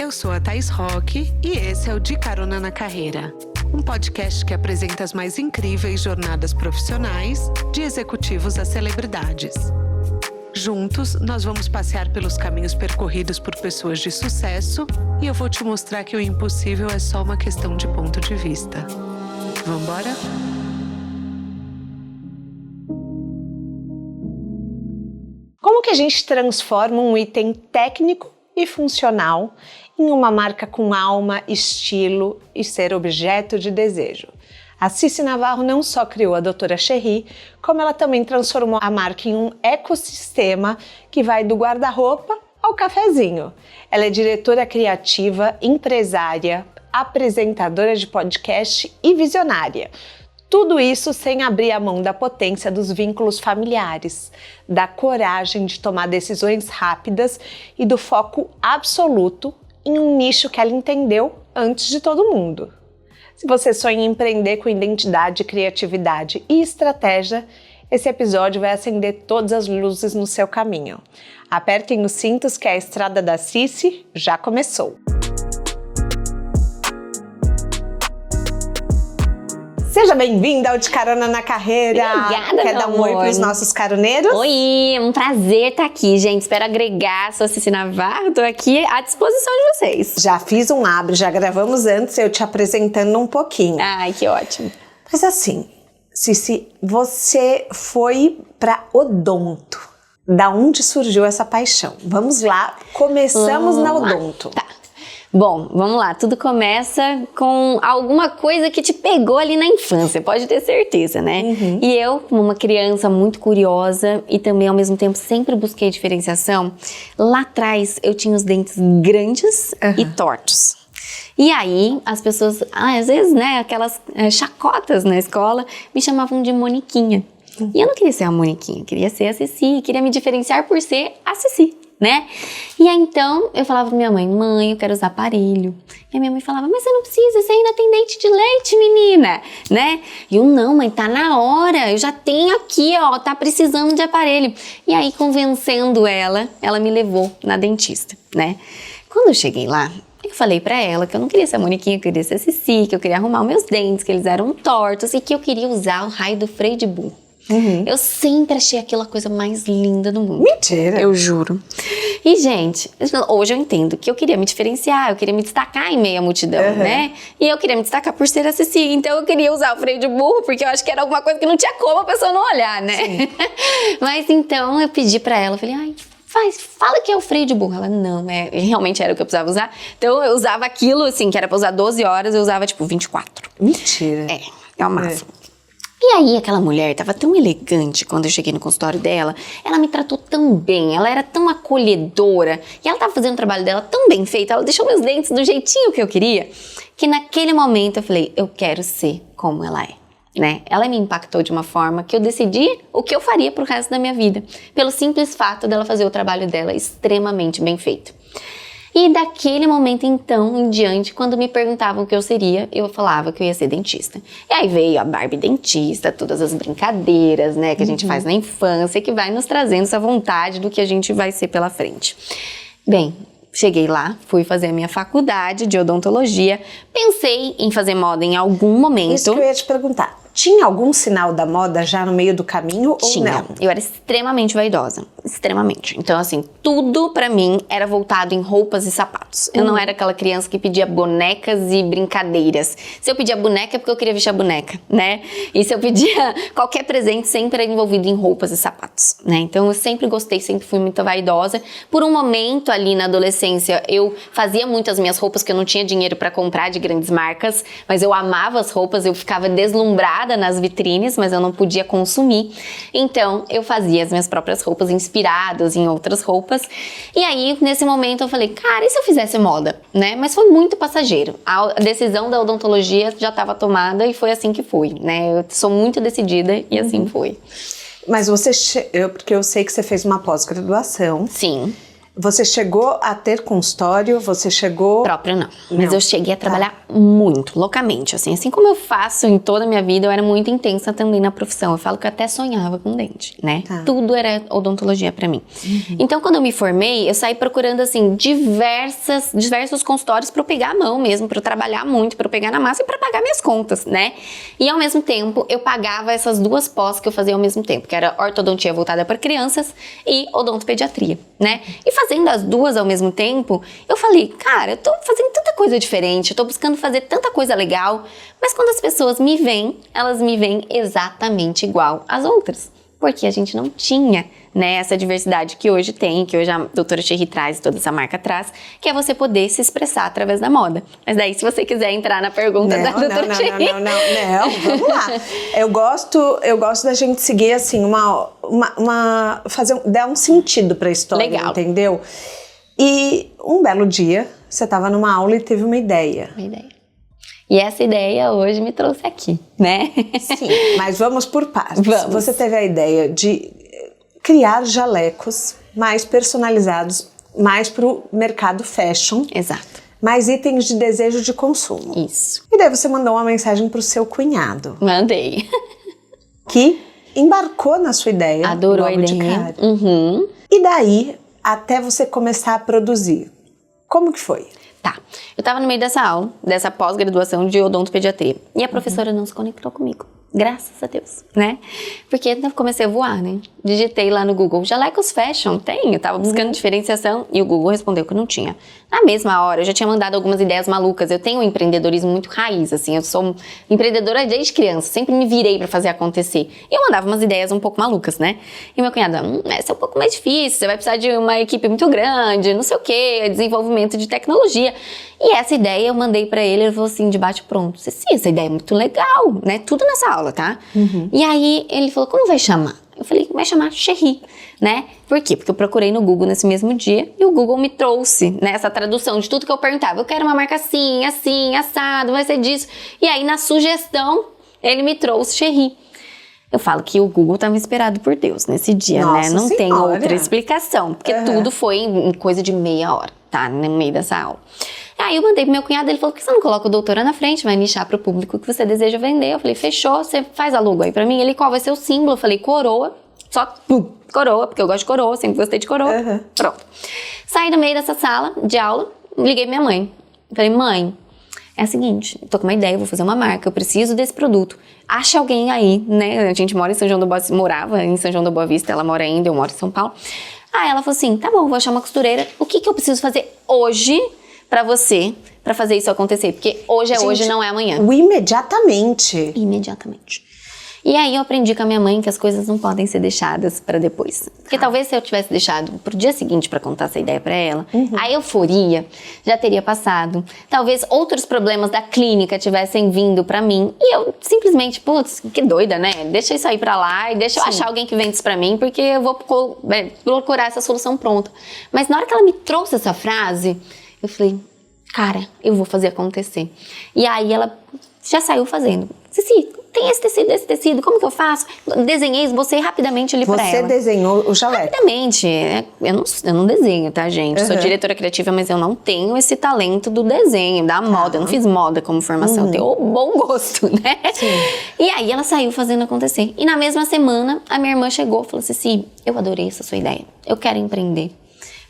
Eu sou a Thaís Roque e esse é o De Carona na Carreira, um podcast que apresenta as mais incríveis jornadas profissionais de executivos a celebridades. Juntos, nós vamos passear pelos caminhos percorridos por pessoas de sucesso e eu vou te mostrar que o impossível é só uma questão de ponto de vista. Vambora? Como que a gente transforma um item técnico e funcional em uma marca com alma, estilo e ser objeto de desejo? A Cici Navarro não só criou a Doutora Cherry, como ela também transformou a marca em um ecossistema que vai do guarda-roupa ao cafezinho. Ela é diretora criativa, empresária, apresentadora de podcast e visionária. Tudo isso sem abrir a mão da potência dos vínculos familiares, da coragem de tomar decisões rápidas e do foco absoluto em um nicho que ela entendeu antes de todo mundo. Se você sonha em empreender com identidade, criatividade e estratégia, esse episódio vai acender todas as luzes no seu caminho. Apertem os cintos que a estrada da Cici já começou. Seja bem-vinda ao De Carona na Carreira. Obrigada, Quer dar um oi para os nossos caroneiros? Oi, é um prazer estar aqui, gente. Espero agregar. Sou a Cici Navarro, tô aqui à disposição de vocês. Já fiz um abre, já gravamos antes, eu te apresentando um pouquinho. Ai, que ótimo. Mas assim, Cici, você foi para odonto. Da onde surgiu essa paixão? Vamos lá, começamos na odonto. Tá. Bom, vamos lá, tudo começa com alguma coisa que te pegou ali na infância, pode ter certeza, né? Uhum. E eu, como uma criança muito curiosa e também ao mesmo tempo sempre busquei diferenciação, lá atrás eu tinha os dentes grandes e tortos. E aí, as pessoas, às vezes, né, aquelas chacotas na escola, me chamavam de Moniquinha. E eu não queria ser a Moniquinha, queria ser a Cici, queria me diferenciar por ser a Cici, né? E aí então eu falava pra minha mãe, eu quero usar aparelho. E a minha mãe falava, mas você não precisa, você ainda tem dente de leite, menina, né? E eu, não, mãe, tá na hora, eu já tenho aqui, ó, tá precisando de aparelho. E aí, convencendo ela me levou na dentista, né? Quando eu cheguei lá, eu falei pra ela que eu não queria ser a Moniquinha, que eu queria ser a Cici, que eu queria arrumar os meus dentes, que eles eram tortos e que eu queria usar o raio do freio de burro. Uhum. Eu sempre achei aquilo a coisa mais linda do mundo. Mentira! Eu juro. E, gente, hoje eu entendo que eu queria me diferenciar, eu queria me destacar em meio à multidão, né? E eu queria me destacar por ser a Cici. Então eu queria usar o freio de burro, porque eu acho que era alguma coisa que não tinha como a pessoa não olhar, né? Mas então eu pedi pra ela, eu falei, fala que é o freio de burro. Ela, não, realmente era o que eu precisava usar. Então eu usava aquilo, assim, que era pra usar 12 horas, eu usava, tipo, 24. Mentira! É o máximo. E aí, aquela mulher tava tão elegante quando eu cheguei no consultório dela, ela me tratou tão bem, ela era tão acolhedora, e ela tava fazendo o trabalho dela tão bem feito, ela deixou meus dentes do jeitinho que eu queria, que naquele momento eu falei, eu quero ser como ela é, né? Ela me impactou de uma forma que eu decidi o que eu faria pro resto da minha vida, pelo simples fato dela fazer o trabalho dela extremamente bem feito. E daquele momento, então, em diante, quando me perguntavam o que eu seria, eu falava que eu ia ser dentista. E aí veio a Barbie dentista, todas as brincadeiras, né, que a gente faz na infância, que vai nos trazendo essa vontade do que a gente vai ser pela frente. Bem, cheguei lá, fui fazer a minha faculdade de odontologia, pensei em fazer moda em algum momento. Isso que eu ia te perguntar. Tinha algum sinal da moda já no meio do caminho ou não? Eu era extremamente vaidosa, extremamente. Então, assim, tudo pra mim era voltado em roupas e sapatos. Eu não era aquela criança que pedia bonecas e brincadeiras. Se eu pedia boneca é porque eu queria vestir a boneca, né? E se eu pedia qualquer presente, sempre era envolvido em roupas e sapatos, né? Então, eu sempre gostei, sempre fui muito vaidosa. Por um momento ali na adolescência, eu fazia muitas minhas roupas que eu não tinha dinheiro pra comprar de grandes marcas, mas eu amava as roupas, eu ficava deslumbrada nas vitrines, mas eu não podia consumir. Então, eu fazia as minhas próprias roupas inspiradas em outras roupas. E aí, nesse momento, eu falei, cara, e se eu fizesse moda, né? Mas foi muito passageiro. A decisão da odontologia já estava tomada e foi assim que foi, né? Eu sou muito decidida e assim foi. Mas porque eu sei que você fez uma pós-graduação. Sim. Você chegou a ter consultório? Você chegou... Próprio não. Mas eu cheguei a trabalhar muito, loucamente. Assim como eu faço em toda a minha vida, eu era muito intensa também na profissão. Eu falo que eu até sonhava com dente, né? Tudo era odontologia pra mim. Então, quando eu me formei, eu saí procurando, assim, diversos consultórios pra eu pegar a mão mesmo, pra eu trabalhar muito, pra eu pegar na massa e pra pagar minhas contas, né? E, ao mesmo tempo, eu pagava essas duas pós que eu fazia ao mesmo tempo, que era ortodontia voltada para crianças e odontopediatria, né? E fazendo as duas ao mesmo tempo, eu falei, cara, eu tô fazendo tanta coisa diferente, eu tô buscando fazer tanta coisa legal, mas quando as pessoas me veem, elas me veem exatamente igual às outras. Porque a gente não tinha, né, essa diversidade que hoje tem, que hoje a doutora Cherry traz, toda essa marca traz, que é você poder se expressar através da moda. Mas daí, se você quiser entrar na pergunta da doutora Cherry... Não, vamos lá. Eu gosto da gente seguir, assim, dar um sentido pra história, legal. Entendeu? E um belo dia, você tava numa aula e teve uma ideia. Uma ideia. E essa ideia hoje me trouxe aqui, né? Sim, mas vamos por partes. Vamos. Você teve a ideia de criar jalecos mais personalizados, mais pro mercado fashion. Exato. Mais itens de desejo de consumo. Isso. E daí você mandou uma mensagem pro seu cunhado. Mandei. Que embarcou na sua ideia. Adorou a ideia. De cara. E daí, até você começar a produzir, como que foi? Tá, eu tava no meio dessa aula, dessa pós-graduação de odontopediatria, e a professora não se conectou comigo. Graças a Deus, né? Porque eu comecei a voar, né? Digitei lá no Google, jalecos fashion, tem? Eu tava buscando diferenciação e o Google respondeu que não tinha. Na mesma hora, eu já tinha mandado algumas ideias malucas. Eu tenho um empreendedorismo muito raiz, assim. Eu sou empreendedora desde criança, sempre me virei pra fazer acontecer. E eu mandava umas ideias um pouco malucas, né? E meu cunhado, essa é um pouco mais difícil, você vai precisar de uma equipe muito grande, não sei o quê, desenvolvimento de tecnologia. E essa ideia eu mandei pra ele falou assim, de bate pronto. Sim, essa ideia é muito legal, né? Tudo nessa aula, tá? E aí ele falou, como vai chamar? Eu falei, vai chamar Cherry, né? Por quê? Porque eu procurei no Google nesse mesmo dia e o Google me trouxe, né, essa tradução de tudo que eu perguntava. Eu quero uma marca assim, assim, assado, vai ser disso. E aí, na sugestão, ele me trouxe Cherry. Eu falo que o Google estava inspirado por Deus nesse dia, Nossa né? Não tem Senhora. outra explicação, porque tudo foi em coisa de meia hora, tá? No meio dessa aula. Aí eu mandei pro meu cunhado, ele falou, por que você não coloca o doutora na frente, vai nichar pro público que você deseja vender? Eu falei, fechou, você faz a logo aí pra mim. Ele, qual vai ser o símbolo? Eu falei, coroa, só coroa, porque eu gosto de coroa, sempre gostei de coroa. Pronto. Saí do meio dessa sala de aula, liguei pra minha mãe. Falei, mãe, é o seguinte, tô com uma ideia, vou fazer uma marca, eu preciso desse produto. Acha alguém aí, né? A gente mora em São João da Boa Vista, morava em São João da Boa Vista, ela mora ainda, eu moro em São Paulo. Aí ela falou assim, tá bom, vou achar uma costureira. O que eu preciso fazer hoje pra você, pra fazer isso acontecer? Porque hoje é hoje, não é amanhã. O imediatamente. Imediatamente. E aí eu aprendi com a minha mãe que as coisas não podem ser deixadas pra depois. Porque talvez se eu tivesse deixado pro dia seguinte pra contar essa ideia pra ela, a euforia já teria passado. Talvez outros problemas da clínica tivessem vindo pra mim. E eu simplesmente, putz, que doida, né? Deixa isso aí pra lá e deixa eu achar alguém que vende isso pra mim, porque eu vou procurar essa solução pronta. Mas na hora que ela me trouxe essa frase, eu falei, cara, eu vou fazer acontecer. E aí ela já saiu fazendo. Cici, tem esse tecido, como que eu faço? Desenhei, esbocei rapidamente ali pra ela. Você desenhou o jaleco? Rapidamente. Eu não desenho, tá, gente? Sou diretora criativa, mas eu não tenho esse talento do desenho, da moda. Eu não fiz moda como formação, eu tenho o bom gosto, né? Sim. E aí ela saiu fazendo acontecer. E na mesma semana, a minha irmã chegou e falou assim, Cici, eu adorei essa sua ideia. Eu quero empreender.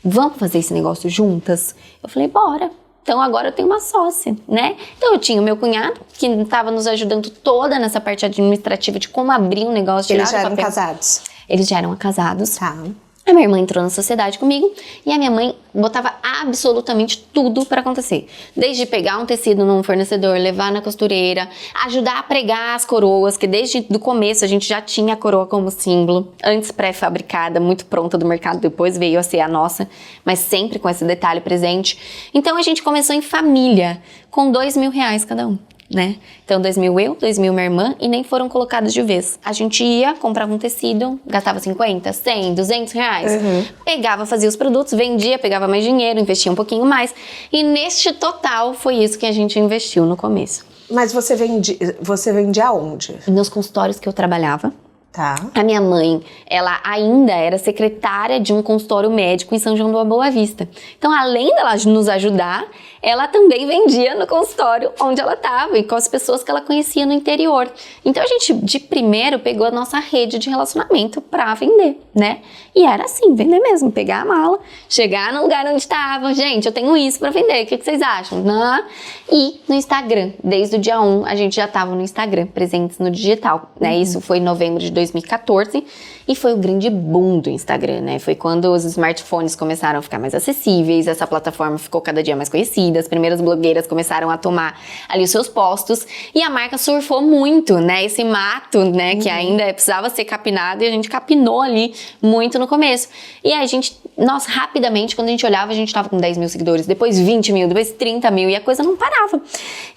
Vamos fazer esse negócio juntas? Eu falei, bora. Então agora eu tenho uma sócia, né? Então eu tinha o meu cunhado, que estava nos ajudando toda nessa parte administrativa de como abrir um negócio. Eles já eram casados? Eles já eram casados. Tá. A minha irmã entrou na sociedade comigo e a minha mãe botava absolutamente tudo pra acontecer. Desde pegar um tecido num fornecedor, levar na costureira, ajudar a pregar as coroas, que desde o começo a gente já tinha a coroa como símbolo, antes pré-fabricada, muito pronta do mercado, depois veio a ser a nossa, mas sempre com esse detalhe presente. Então a gente começou em família, com R$2.000 cada um. Né? Então 2.000 eu, 2.000 minha irmã e nem foram colocados de vez. A gente ia, comprava um tecido, gastava 50, 100, R$200, pegava, fazia os produtos, vendia, pegava mais dinheiro, investia um pouquinho mais e neste total foi isso que a gente investiu no começo. Mas você vendia aonde? Nos consultórios que eu trabalhava, Tá. A minha mãe, ela ainda era secretária de um consultório médico em São João da Boa Vista. Então, além dela nos ajudar, ela também vendia no consultório onde ela estava e com as pessoas que ela conhecia no interior. Então, a gente, de primeiro, pegou a nossa rede de relacionamento para vender, né? E era assim, vender mesmo, pegar a mala, chegar no lugar onde estava. Gente, eu tenho isso para vender, o que vocês acham? Não. E no Instagram, desde o dia 1, a gente já estava no Instagram, presentes no digital, né? Isso foi em novembro de 2014 e foi o grande boom do Instagram, né? Foi quando os smartphones começaram a ficar mais acessíveis, essa plataforma ficou cada dia mais conhecida, as primeiras blogueiras começaram a tomar ali os seus postos e a marca surfou muito, né? Esse mato, né? Que ainda precisava ser capinado e a gente capinou ali muito no começo. E aí a gente, nossa, rapidamente, quando a gente olhava, a gente tava com 10 mil seguidores, depois 20 mil, depois 30 mil e a coisa não parava.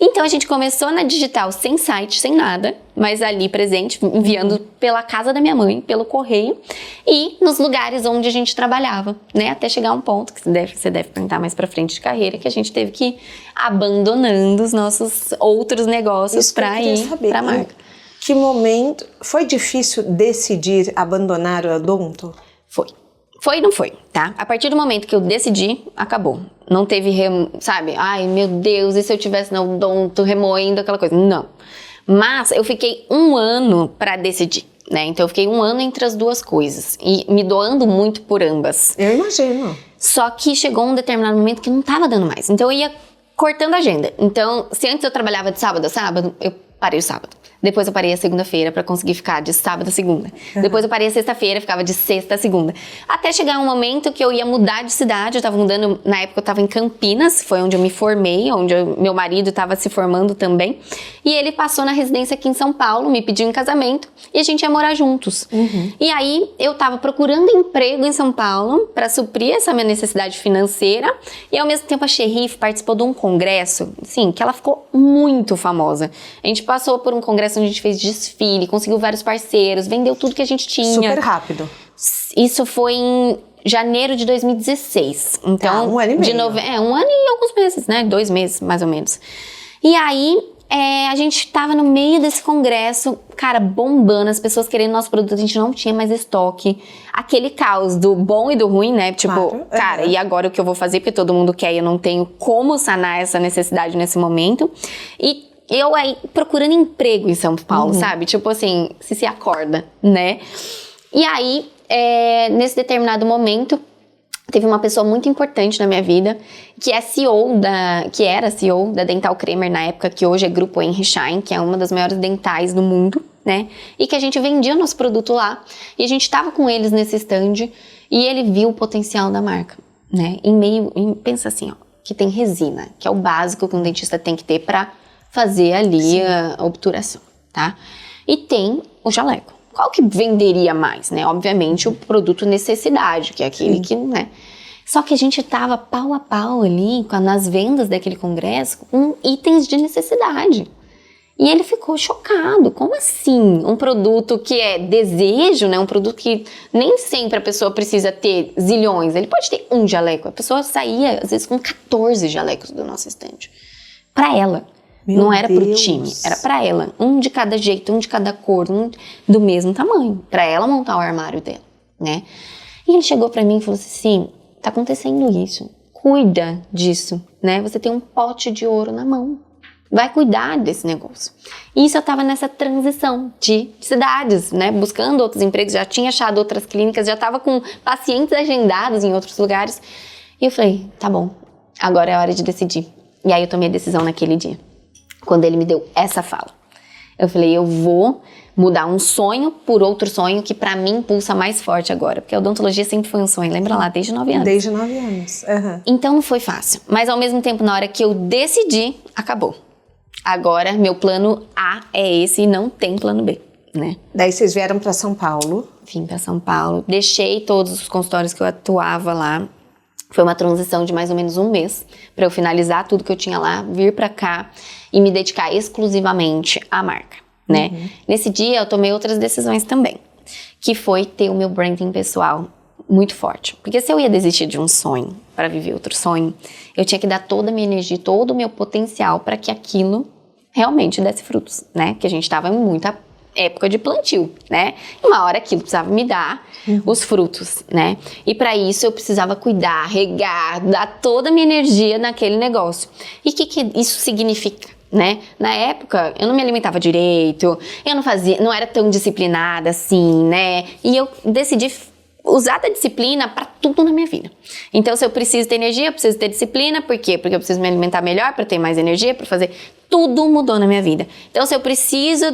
Então a gente começou na digital sem site, sem nada, mas ali presente, enviando pela casa da minha mãe, pelo correio e nos lugares onde a gente trabalhava, né? Até chegar a um ponto que você deve perguntar mais pra frente de carreira, que a gente teve que ir abandonando os nossos outros negócios para ir pra marca. Que momento foi difícil decidir abandonar o odonto? Foi. Foi e não foi, tá? A partir do momento que eu decidi, acabou. Não teve, sabe? Ai, meu Deus, e se eu tivesse no odonto remoendo aquela coisa? Não. Mas eu fiquei 1 ano pra decidir, né? Então eu fiquei 1 ano entre as duas coisas e me doando muito por ambas. Eu imagino. Só que chegou um determinado momento que não tava dando mais. Então eu ia cortando a agenda. Então, se antes eu trabalhava de sábado a sábado, eu parei o sábado. Depois eu parei a segunda-feira pra conseguir ficar de sábado a segunda. Depois eu parei a sexta-feira, ficava de sexta a segunda. Até chegar um momento que eu ia mudar de cidade. Eu tava mudando, na época eu tava em Campinas, foi onde eu me formei, onde meu marido tava se formando também. E ele passou na residência aqui em São Paulo, me pediu em casamento e a gente ia morar juntos. E aí eu tava procurando emprego em São Paulo pra suprir essa minha necessidade financeira. E ao mesmo tempo a Xerrife participou de um congresso, assim, que ela ficou muito famosa. A gente passou por um congresso onde a gente fez desfile, conseguiu vários parceiros, vendeu tudo que a gente tinha. Super rápido. Isso foi em janeiro de 2016. Então, 1 ano e meio. 1 ano e alguns meses, né? 2 meses, mais ou menos. E aí, a gente tava no meio desse congresso, cara, bombando, as pessoas querendo nosso produto, a gente não tinha mais estoque. Aquele caos do bom e do ruim, né? Tipo, claro, cara, e agora o que eu vou fazer? Porque todo mundo quer e eu não tenho como sanar essa necessidade nesse momento. E eu aí procurando emprego em São Paulo, sabe? Tipo assim, se acorda, né? E aí, nesse determinado momento, teve uma pessoa muito importante na minha vida, que era CEO da Dental Cremer na época, que hoje é Grupo Henry Schein, que é uma das maiores dentais do mundo, né? E que a gente vendia nosso produto lá, e a gente tava com eles nesse stand, e ele viu o potencial da marca, né? Pensa assim, ó, que tem resina, que é o básico que um dentista tem que ter pra fazer ali a obturação, tá? E tem o jaleco. Qual que venderia mais, né? Obviamente o produto necessidade, que é aquele que, né? Só que a gente tava pau a pau ali nas vendas daquele congresso com itens de necessidade. E ele ficou chocado. Como assim? Um produto que é desejo, né? Um produto que nem sempre a pessoa precisa ter zilhões. Ele pode ter um jaleco. A pessoa saía, às vezes, com 14 jalecos do nosso estande. Pra ela. Não era pro time, era pra ela. Um de cada jeito, um de cada cor, um do mesmo tamanho. Pra ela montar o armário dela, né? E ele chegou pra mim e falou assim, tá acontecendo isso. Cuida disso, né? Você tem um pote de ouro na mão. Vai cuidar desse negócio. E isso eu tava nessa transição de cidades, né? Buscando outros empregos, já tinha achado outras clínicas, já tava com pacientes agendados em outros lugares. E eu falei, tá bom, agora é a hora de decidir. E aí eu tomei a decisão naquele dia. Quando ele me deu essa fala. Eu falei, eu vou mudar um sonho por outro sonho que pra mim pulsa mais forte agora. Porque a odontologia sempre foi um sonho, lembra lá, desde 9 anos. Desde 9 anos. Então não foi fácil. Mas ao mesmo tempo, na hora que eu decidi, acabou. Agora, meu plano A é esse e não tem plano B, né? Daí vocês vieram pra São Paulo. Vim pra São Paulo, deixei todos os consultórios que eu atuava lá. Foi uma transição de mais ou menos 1 mês para eu finalizar tudo que eu tinha lá, vir para cá e me dedicar exclusivamente à marca, né? Nesse dia eu tomei outras decisões também, que foi ter o meu branding pessoal muito forte. Porque se eu ia desistir de um sonho para viver outro sonho, eu tinha que dar toda a minha energia, todo o meu potencial para que aquilo realmente desse frutos, né? Que a gente tava em muita época de plantio, né? Uma hora aquilo precisava me dar os frutos, né? E para isso eu precisava cuidar, regar, dar toda a minha energia naquele negócio. E o que isso significa, né? Na época eu não me alimentava direito, eu não era tão disciplinada assim, né? E eu decidi usar da disciplina para tudo na minha vida. Então, se eu preciso ter energia, eu preciso ter disciplina. Por quê? Porque eu preciso me alimentar melhor para ter mais energia, para fazer... Tudo mudou na minha vida. Então, se eu preciso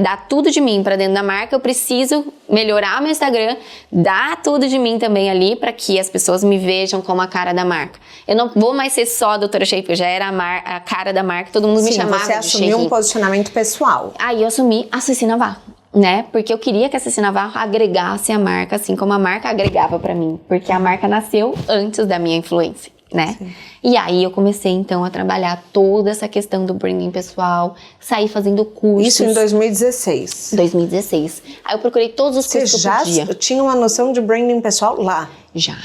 dar tudo de mim para dentro da marca, eu preciso melhorar o meu Instagram, dar tudo de mim também ali para que as pessoas me vejam como a cara da marca. Eu não vou mais ser só a Doutora Shape, eu já era a cara da marca, todo mundo me chamava de Você assumiu um posicionamento pessoal. Aí eu assumi a Ceci Navarro, né? Porque eu queria que a Ceci Navarro agregasse a marca, assim como a marca agregava pra mim. Porque a marca nasceu antes da minha influência, né? Sim. E aí eu comecei, então, a trabalhar toda essa questão do branding pessoal, saí fazendo cursos. Isso em 2016? 2016. Aí eu procurei todos os cursos que eu podia. Você já tinha uma noção de branding pessoal lá? Já.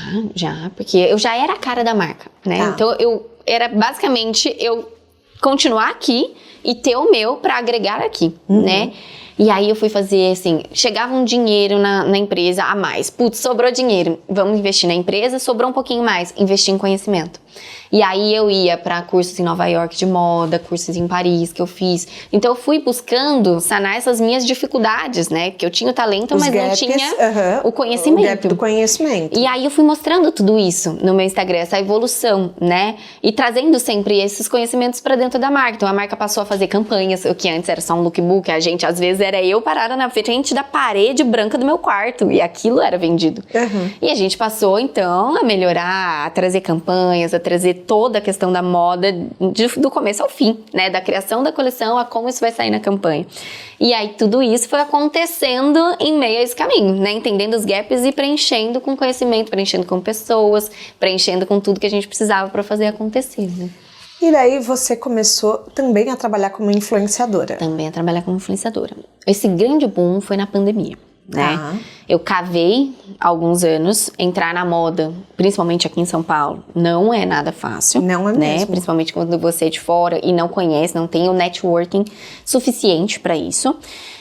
Porque eu já era a cara da marca, né? Tá. Então, era basicamente eu continuar aqui e ter o meu pra agregar aqui, né? E aí eu fui fazer assim, chegava um dinheiro na empresa a mais. Putz, sobrou dinheiro, vamos investir na empresa, sobrou um pouquinho mais, investir em conhecimento. E aí eu ia para cursos em Nova York de moda, cursos em Paris que eu fiz. Então eu fui buscando sanar essas minhas dificuldades, né? Porque eu tinha o talento, mas não tinha o conhecimento. O gap do conhecimento. E aí eu fui mostrando tudo isso no meu Instagram, essa evolução, né? E trazendo sempre esses conhecimentos para dentro da marca. Então a marca passou a fazer campanhas, o que antes era só um lookbook, a gente às vezes era eu parada na frente da parede branca do meu quarto e aquilo era vendido. E a gente passou então a melhorar, a trazer campanhas, a trazer toda a questão da moda do começo ao fim, né? Da criação da coleção a como isso vai sair na campanha. E aí tudo isso foi acontecendo em meio a esse caminho, né? Entendendo os gaps e preenchendo com conhecimento, preenchendo com pessoas, preenchendo com tudo que a gente precisava para fazer acontecer, né? E daí você começou também a trabalhar como influenciadora. Também a trabalhar como influenciadora. Esse grande boom foi na pandemia, né? Eu cavei alguns anos, entrar na moda, principalmente aqui em São Paulo, não é nada fácil. Não é né? mesmo. Principalmente quando você é de fora e não conhece, não tem o networking suficiente para isso.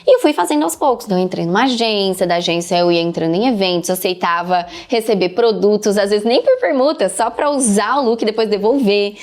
E eu fui fazendo aos poucos. Então eu entrei numa agência, da agência eu ia entrando em eventos, aceitava receber produtos, às vezes nem por permuta, só para usar o look e depois devolver.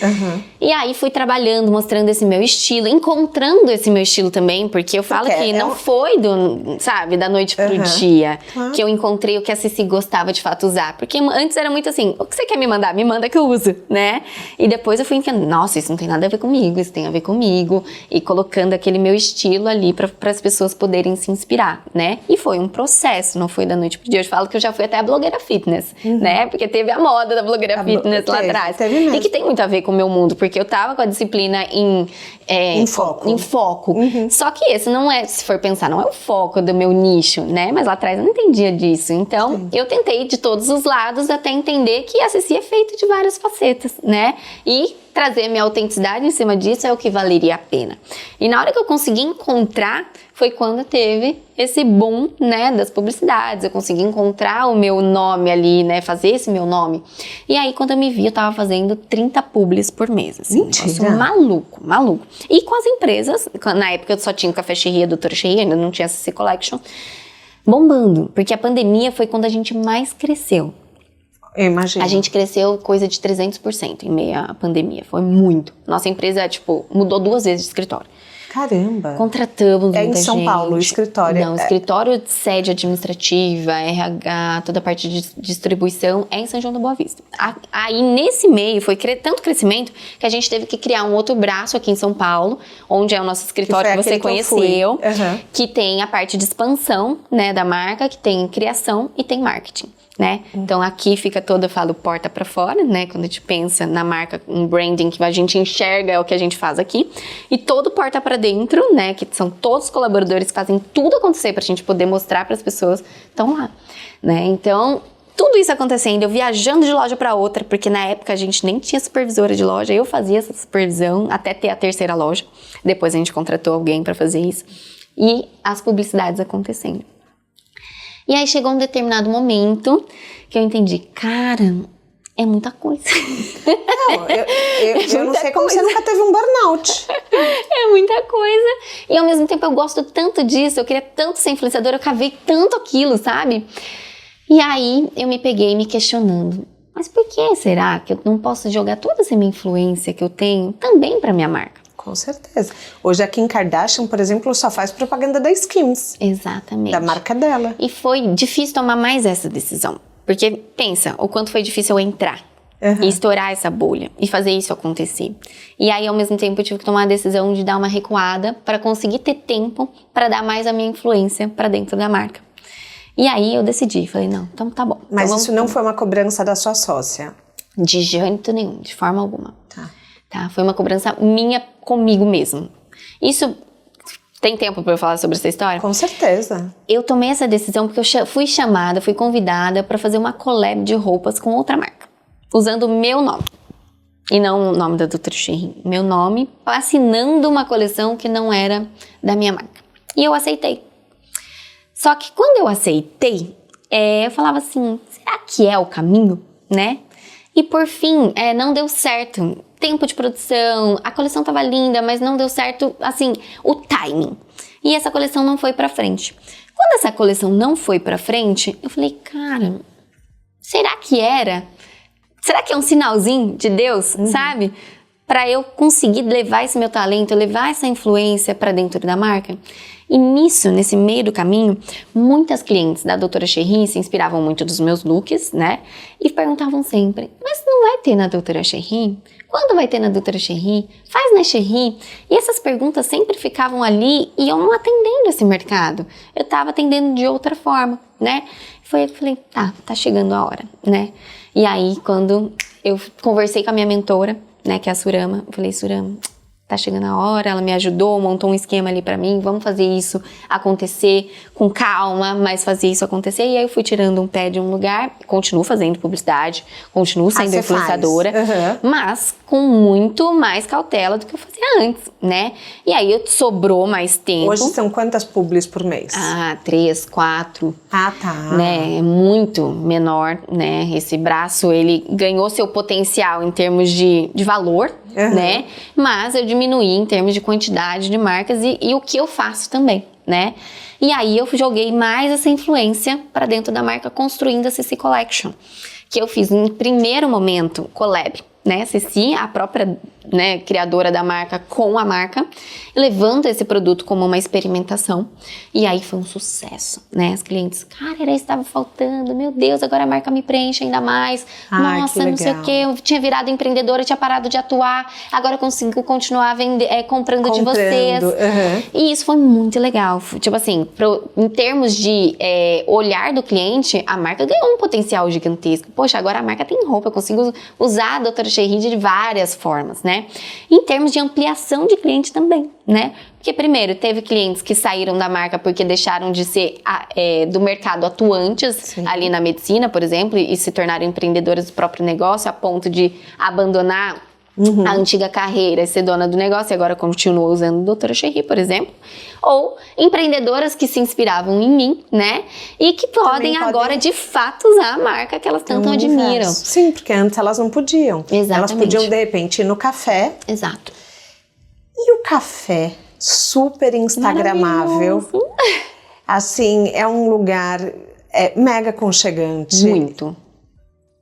E aí fui trabalhando, mostrando esse meu estilo, encontrando esse meu estilo também, porque eu falo que não foi da noite pro dia que eu encontrei o que a Ceci gostava de fato usar. Porque antes era muito assim, o que você quer me mandar? Me manda que eu uso, né? E depois eu fui entendendo, nossa, isso não tem nada a ver comigo, isso tem a ver comigo. E colocando aquele meu estilo ali para as pessoas poderem se inspirar, né? E foi um processo, não foi da noite pro dia. Eu falo que eu já fui até a blogueira fitness, né? Porque teve a moda da blogueira fitness lá atrás. E que tem muito a ver com o meu mundo, porque eu tava com a disciplina em foco. Só que esse não é, se for pensar, não é o foco do meu nicho, né? Mas lá atrás eu não entendia disso. Então, eu tentei de todos os lados até entender que a Ceci é feita de várias facetas, né? E trazer a minha autenticidade em cima disso é o que valeria a pena. E na hora que eu consegui encontrar, foi quando teve esse boom, né, das publicidades. Eu consegui encontrar o meu nome ali, né, fazer esse meu nome. E aí, quando eu me vi, eu tava fazendo 30 publis por mês, assim. Mentira! Maluco. E com as empresas, na época eu só tinha o Café Cheria, Doutora Cheria, ainda não tinha a CC Collection, bombando. Porque a pandemia foi quando a gente mais cresceu. Eu imagino. A gente cresceu coisa de 300% em meio à pandemia. Foi muito. Nossa empresa, mudou 2 vezes de escritório. Caramba! Contratamos muita gente. É em São Paulo, o escritório? Não, escritório de sede administrativa, RH, toda a parte de distribuição é em São João da Boa Vista. Aí, nesse meio, foi tanto crescimento que a gente teve que criar um outro braço aqui em São Paulo, onde é o nosso escritório que você conheceu, que tem a parte de expansão, né, da marca, que tem criação e tem marketing. Né? Então aqui fica toda, eu falo, porta para fora, né? Quando a gente pensa na marca, um branding que a gente enxerga é o que a gente faz aqui, e todo porta para dentro, né? Que são todos os colaboradores que fazem tudo acontecer pra gente poder mostrar para as pessoas, estão lá, né? Então tudo isso acontecendo, eu viajando de loja para outra, porque na época a gente nem tinha supervisora de loja, eu fazia essa supervisão até ter a 3ª loja. Depois a gente contratou alguém para fazer isso, e as publicidades acontecendo. E aí chegou um determinado momento que eu entendi, cara, É muita coisa. Não, eu não sei como você nunca teve um burnout. É muita coisa. E ao mesmo tempo eu gosto tanto disso, eu queria tanto ser influenciadora, eu cavei tanto aquilo, sabe? E aí eu me peguei me questionando. Mas por que será que eu não posso jogar toda essa minha influência que eu tenho também para minha marca? Com certeza. Hoje a Kim Kardashian, por exemplo, só faz propaganda da Skims. Exatamente. Da marca dela. E foi difícil tomar mais essa decisão. Porque pensa, o quanto foi difícil eu entrar e estourar essa bolha e fazer isso acontecer. E aí, ao mesmo tempo, eu tive que tomar a decisão de dar uma recuada para conseguir ter tempo para dar mais a minha influência para dentro da marca. E aí eu decidi, falei, não, então tá bom. Mas então, isso não foi uma cobrança da sua sócia? De jeito nenhum, de forma alguma. Tá. Foi uma cobrança minha comigo mesmo. Isso... Tem tempo para eu falar sobre essa história? Com certeza. Eu tomei essa decisão porque eu fui chamada, fui convidada para fazer uma collab de roupas com outra marca, usando o meu nome. E não o nome da Doutora Cherry. Meu nome, assinando uma coleção que não era da minha marca. E eu aceitei. Só que quando eu aceitei, eu falava assim, será que é o caminho, né? E por fim, não deu certo. Tempo de produção, a coleção tava linda, mas não deu certo, assim, o timing. E essa coleção não foi pra frente. Quando essa coleção não foi pra frente, eu falei, cara, será que era? Será que é um sinalzinho de Deus, sabe? Pra eu conseguir levar esse meu talento, levar essa influência pra dentro da marca? E nisso, nesse meio do caminho, muitas clientes da Doutora Cherry se inspiravam muito dos meus looks, né? E perguntavam sempre, mas não vai ter na Doutora Cherry? Quando vai ter na Doutora Cherry? Faz na Cherry? E essas perguntas sempre ficavam ali e eu não atendendo esse mercado. Eu tava atendendo de outra forma, né? Foi aí que eu falei, tá chegando a hora, né? E aí, quando eu conversei com a minha mentora, né, que é a Surama, eu falei, Surama, tá chegando a hora, ela me ajudou, montou um esquema ali pra mim, vamos fazer isso acontecer com calma, mas fazer isso acontecer. E aí eu fui tirando um pé de um lugar, continuo fazendo publicidade, continuo sendo influenciadora, mas com muito mais cautela do que eu fazia antes, né? E aí sobrou mais tempo. Hoje são quantas publis por mês? 3, 4. Ah, tá. Né? É muito menor, né? Esse braço, ele ganhou seu potencial em termos de valor, né? Mas eu diminuí em termos de quantidade de marcas e o que eu faço também, né? E aí eu joguei mais essa influência para dentro da marca, construindo a CC Collection, que eu fiz em primeiro momento collab, né? CC, a própria, né, criadora da marca com a marca, levando esse produto como uma experimentação. E aí foi um sucesso, né? As clientes, cara, era isso que estava faltando, meu Deus, agora a marca me preenche ainda mais. Nossa, não sei o que, eu tinha virado empreendedora, tinha parado de atuar, agora eu consigo continuar comprando de vocês. E isso foi muito legal. Tipo assim, em termos de olhar do cliente, a marca ganhou um potencial gigantesco. Poxa, agora a marca tem roupa, eu consigo usar a Doutora Cherry de várias formas, né? Em termos de ampliação de cliente também, né? Porque primeiro, teve clientes que saíram da marca porque deixaram de ser do mercado atuantes ali na medicina, por exemplo, e se tornaram empreendedoras do próprio negócio a ponto de abandonar a antiga carreira e ser dona do negócio e agora continua usando Doutora Cherry, por exemplo. Ou empreendedoras que se inspiravam em mim, né? E que podem agora, de fato, usar a marca que elas tanto admiram. Sim, porque antes elas não podiam. Exatamente. Elas podiam, de repente, ir no café. Exato. E o café, super instagramável. Assim, é um lugar mega aconchegante. Muito.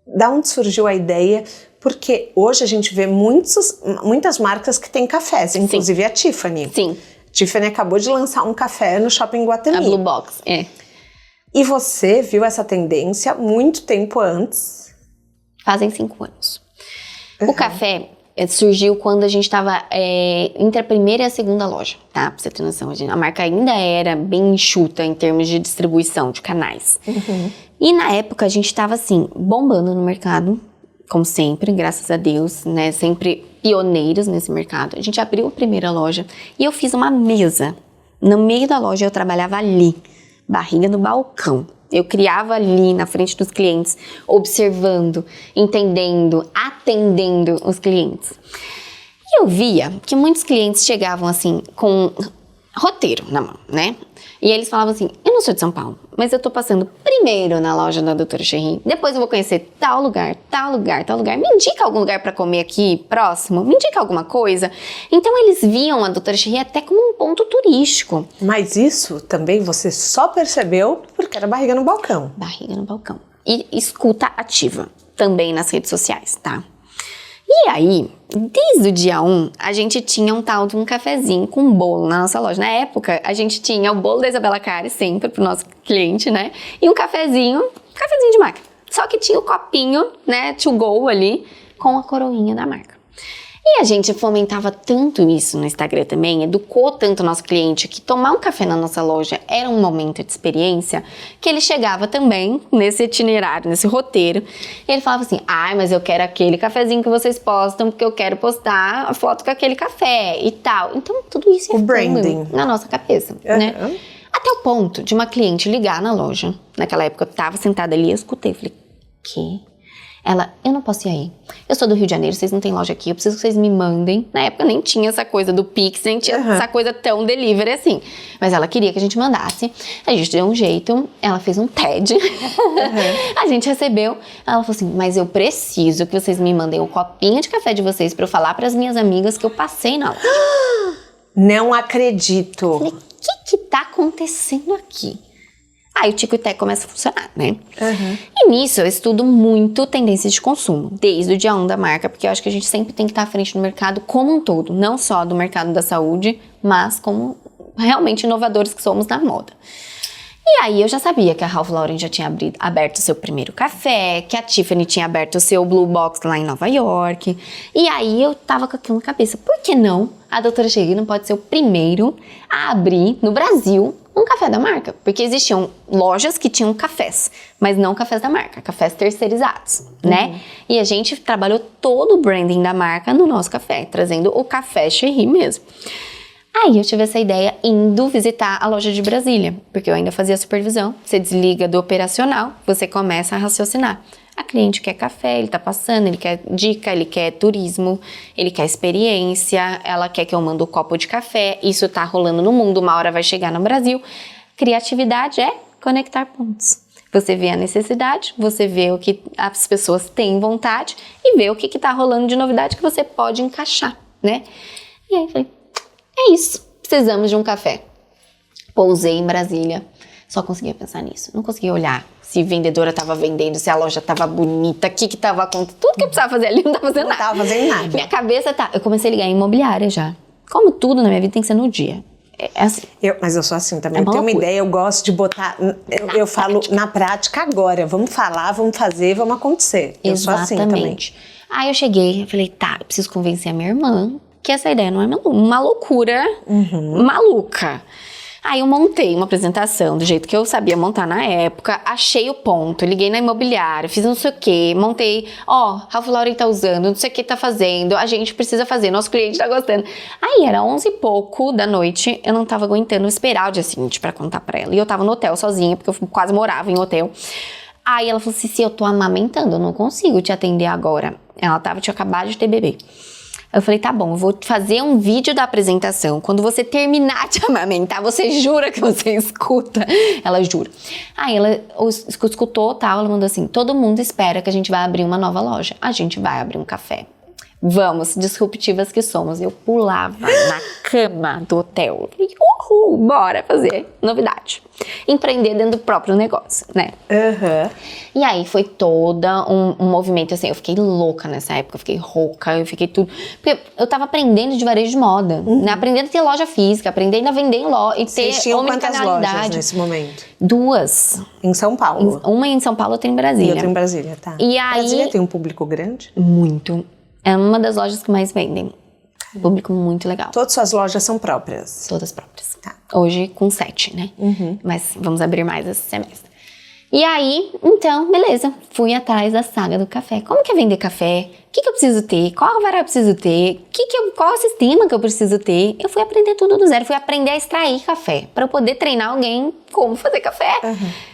Da onde surgiu a ideia? Porque hoje a gente vê muitas marcas que têm cafés, inclusive a Tiffany. Sim. Tiffany acabou de lançar um café no Shopping Guatemi. A Blue Box, E você viu essa tendência muito tempo antes? Fazem 5 anos. O café surgiu quando a gente estava entre a primeira e a segunda loja, tá? Pra você ter noção, a marca ainda era bem enxuta em termos de distribuição de canais. E na época a gente estava assim, bombando no mercado, como sempre, graças a Deus, né? Sempre pioneiros nesse mercado. A gente abriu a primeira loja e eu fiz uma mesa. No meio da loja eu trabalhava ali, barriga no balcão. Eu criava ali na frente dos clientes, observando, entendendo, atendendo os clientes. E eu via que muitos clientes chegavam assim com roteiro na mão, né? E eles falavam assim, eu não sou de São Paulo, mas eu tô passando primeiro na loja da Doutora Cherry, depois eu vou conhecer tal lugar, tal lugar, tal lugar. Me indica algum lugar pra comer aqui próximo? Me indica alguma coisa? Então eles viam a Doutora Cherry até como um ponto turístico. Mas isso também você só percebeu porque era barriga no balcão. Barriga no balcão. E escuta ativa, também nas redes sociais, tá? E aí, desde o dia 1, a gente tinha um tal de um cafezinho com bolo na nossa loja. Na época, a gente tinha o bolo da Isabela Cari, sempre pro nosso cliente, né? E um cafezinho de marca. Só que tinha o copinho, né, to go ali, com a coroinha da marca. E a gente fomentava tanto isso no Instagram também, educou tanto o nosso cliente que tomar um café na nossa loja era um momento de experiência, que ele chegava também nesse itinerário, nesse roteiro, e ele falava assim, mas eu quero aquele cafezinho que vocês postam, porque eu quero postar a foto com aquele café e tal. Então tudo isso ia ficando na nossa cabeça, né? Até o ponto de uma cliente ligar na loja, naquela época eu tava sentada ali, eu escutei, falei, que? Ela, eu não posso ir aí. Eu sou do Rio de Janeiro, vocês não têm loja aqui, eu preciso que vocês me mandem. Na época nem tinha essa coisa do Pix, nem tinha essa coisa tão delivery assim. Mas ela queria que a gente mandasse. A gente deu um jeito, ela fez um TED. A gente recebeu. Ela falou assim, mas eu preciso que vocês me mandem o copinho de café de vocês pra eu falar pras minhas amigas que eu passei na loja. Não acredito. Falei, o que tá acontecendo aqui? Aí o Tico e Teco começa a funcionar, né? E nisso eu estudo muito tendências de consumo, desde o dia 1 da marca, porque eu acho que a gente sempre tem que estar à frente do mercado como um todo, não só do mercado da saúde, mas como realmente inovadores que somos na moda. E aí eu já sabia que a Ralph Lauren já tinha aberto o seu primeiro café, que a Tiffany tinha aberto o seu Blue Box lá em Nova York. E aí eu tava com aquilo na cabeça, por que não a Doutora Cherry não pode ser o primeiro a abrir no Brasil um café da marca? Porque existiam lojas que tinham cafés, mas não cafés da marca, cafés terceirizados, né? E a gente trabalhou todo o branding da marca no nosso café, trazendo o café Cherry mesmo. Aí eu tive essa ideia indo visitar a loja de Brasília, porque eu ainda fazia supervisão. Você desliga do operacional, você começa a raciocinar. A cliente quer café, ele tá passando, ele quer dica, ele quer turismo, ele quer experiência, ela quer que eu mande um copo de café, isso tá rolando no mundo, uma hora vai chegar no Brasil. Criatividade é conectar pontos. Você vê a necessidade, você vê o que as pessoas têm vontade e vê o que tá rolando de novidade que você pode encaixar, né? E aí eu falei, é isso, precisamos de um café. Pousei em Brasília, só conseguia pensar nisso. Não conseguia olhar se a vendedora estava vendendo, se a loja estava bonita, o que estava acontecendo. Tudo que eu precisava fazer ali, não estava fazendo nada. Não estava fazendo nada. Minha cabeça tá... Eu comecei a ligar em imobiliária já. Como tudo na minha vida tem que ser no dia. É assim. Mas eu sou assim também. Eu tenho uma ideia, eu gosto de botar... Eu falo na prática agora. Vamos falar, vamos fazer, vamos acontecer. Eu sou assim também. Aí eu cheguei, eu falei, tá, eu preciso convencer a minha irmã que essa ideia não é uma loucura maluca. Aí eu montei uma apresentação do jeito que eu sabia montar na época, achei o ponto, liguei na imobiliária, fiz não sei o que, montei, Ralph Lauren tá usando, não sei o que tá fazendo, a gente precisa fazer, nosso cliente tá gostando. Aí era 11 e pouco da noite, eu não tava aguentando esperar o dia seguinte pra contar pra ela. E eu tava no hotel sozinha, porque eu quase morava em hotel. Aí ela falou assim, se eu tô amamentando, eu não consigo te atender agora. Ela tinha acabado de ter bebê. Eu falei, tá bom, eu vou fazer um vídeo da apresentação. Quando você terminar de amamentar, você jura que você escuta? Ela jura. Aí ela escutou, tal, ela mandou assim, todo mundo espera que a gente vai abrir uma nova loja. A gente vai abrir um café. Vamos, disruptivas que somos. Eu pulava na cama do hotel. Eu falei, uhul, bora fazer novidade. Empreender dentro do próprio negócio, né? E aí foi toda um movimento, assim, eu fiquei louca nessa época, eu fiquei rouca, eu fiquei tudo... Porque eu tava aprendendo de varejo de moda, né? Aprendendo a ter loja física, aprendendo a vender em loja e ter quantas lojas nesse momento? 2. Em São Paulo? Uma em São Paulo, outra em Brasília. E outra em Brasília, tá. E aí... Brasília tem um público grande? Muito. É uma das lojas que mais vendem. Público muito legal. Todas suas lojas são próprias? Todas próprias. Tá. Hoje com 7, né? Mas vamos abrir mais esse semestre. E aí, então, beleza. Fui atrás da saga do café. Como que é vender café? O que eu preciso ter? Qual varal eu preciso ter? Qual o sistema que eu preciso ter? Eu fui aprender tudo do zero. Fui aprender a extrair café. Pra eu poder treinar alguém como fazer café.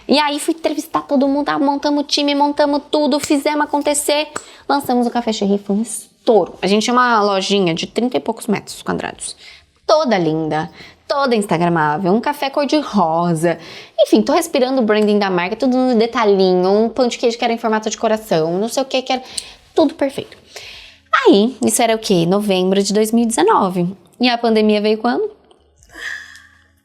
E aí, fui entrevistar todo mundo. Montamos o time, montamos tudo. Fizemos acontecer. Lançamos o Café Cherry. Foi um estouro. A gente tinha uma lojinha de 30 e poucos metros quadrados. Toda linda, toda instagramável, um café cor-de-rosa. Enfim, tô respirando o branding da marca, tudo no detalhinho, um pão de queijo que era em formato de coração, não sei o que era, tudo perfeito. Aí, isso era o quê? Novembro de 2019. E a pandemia veio quando?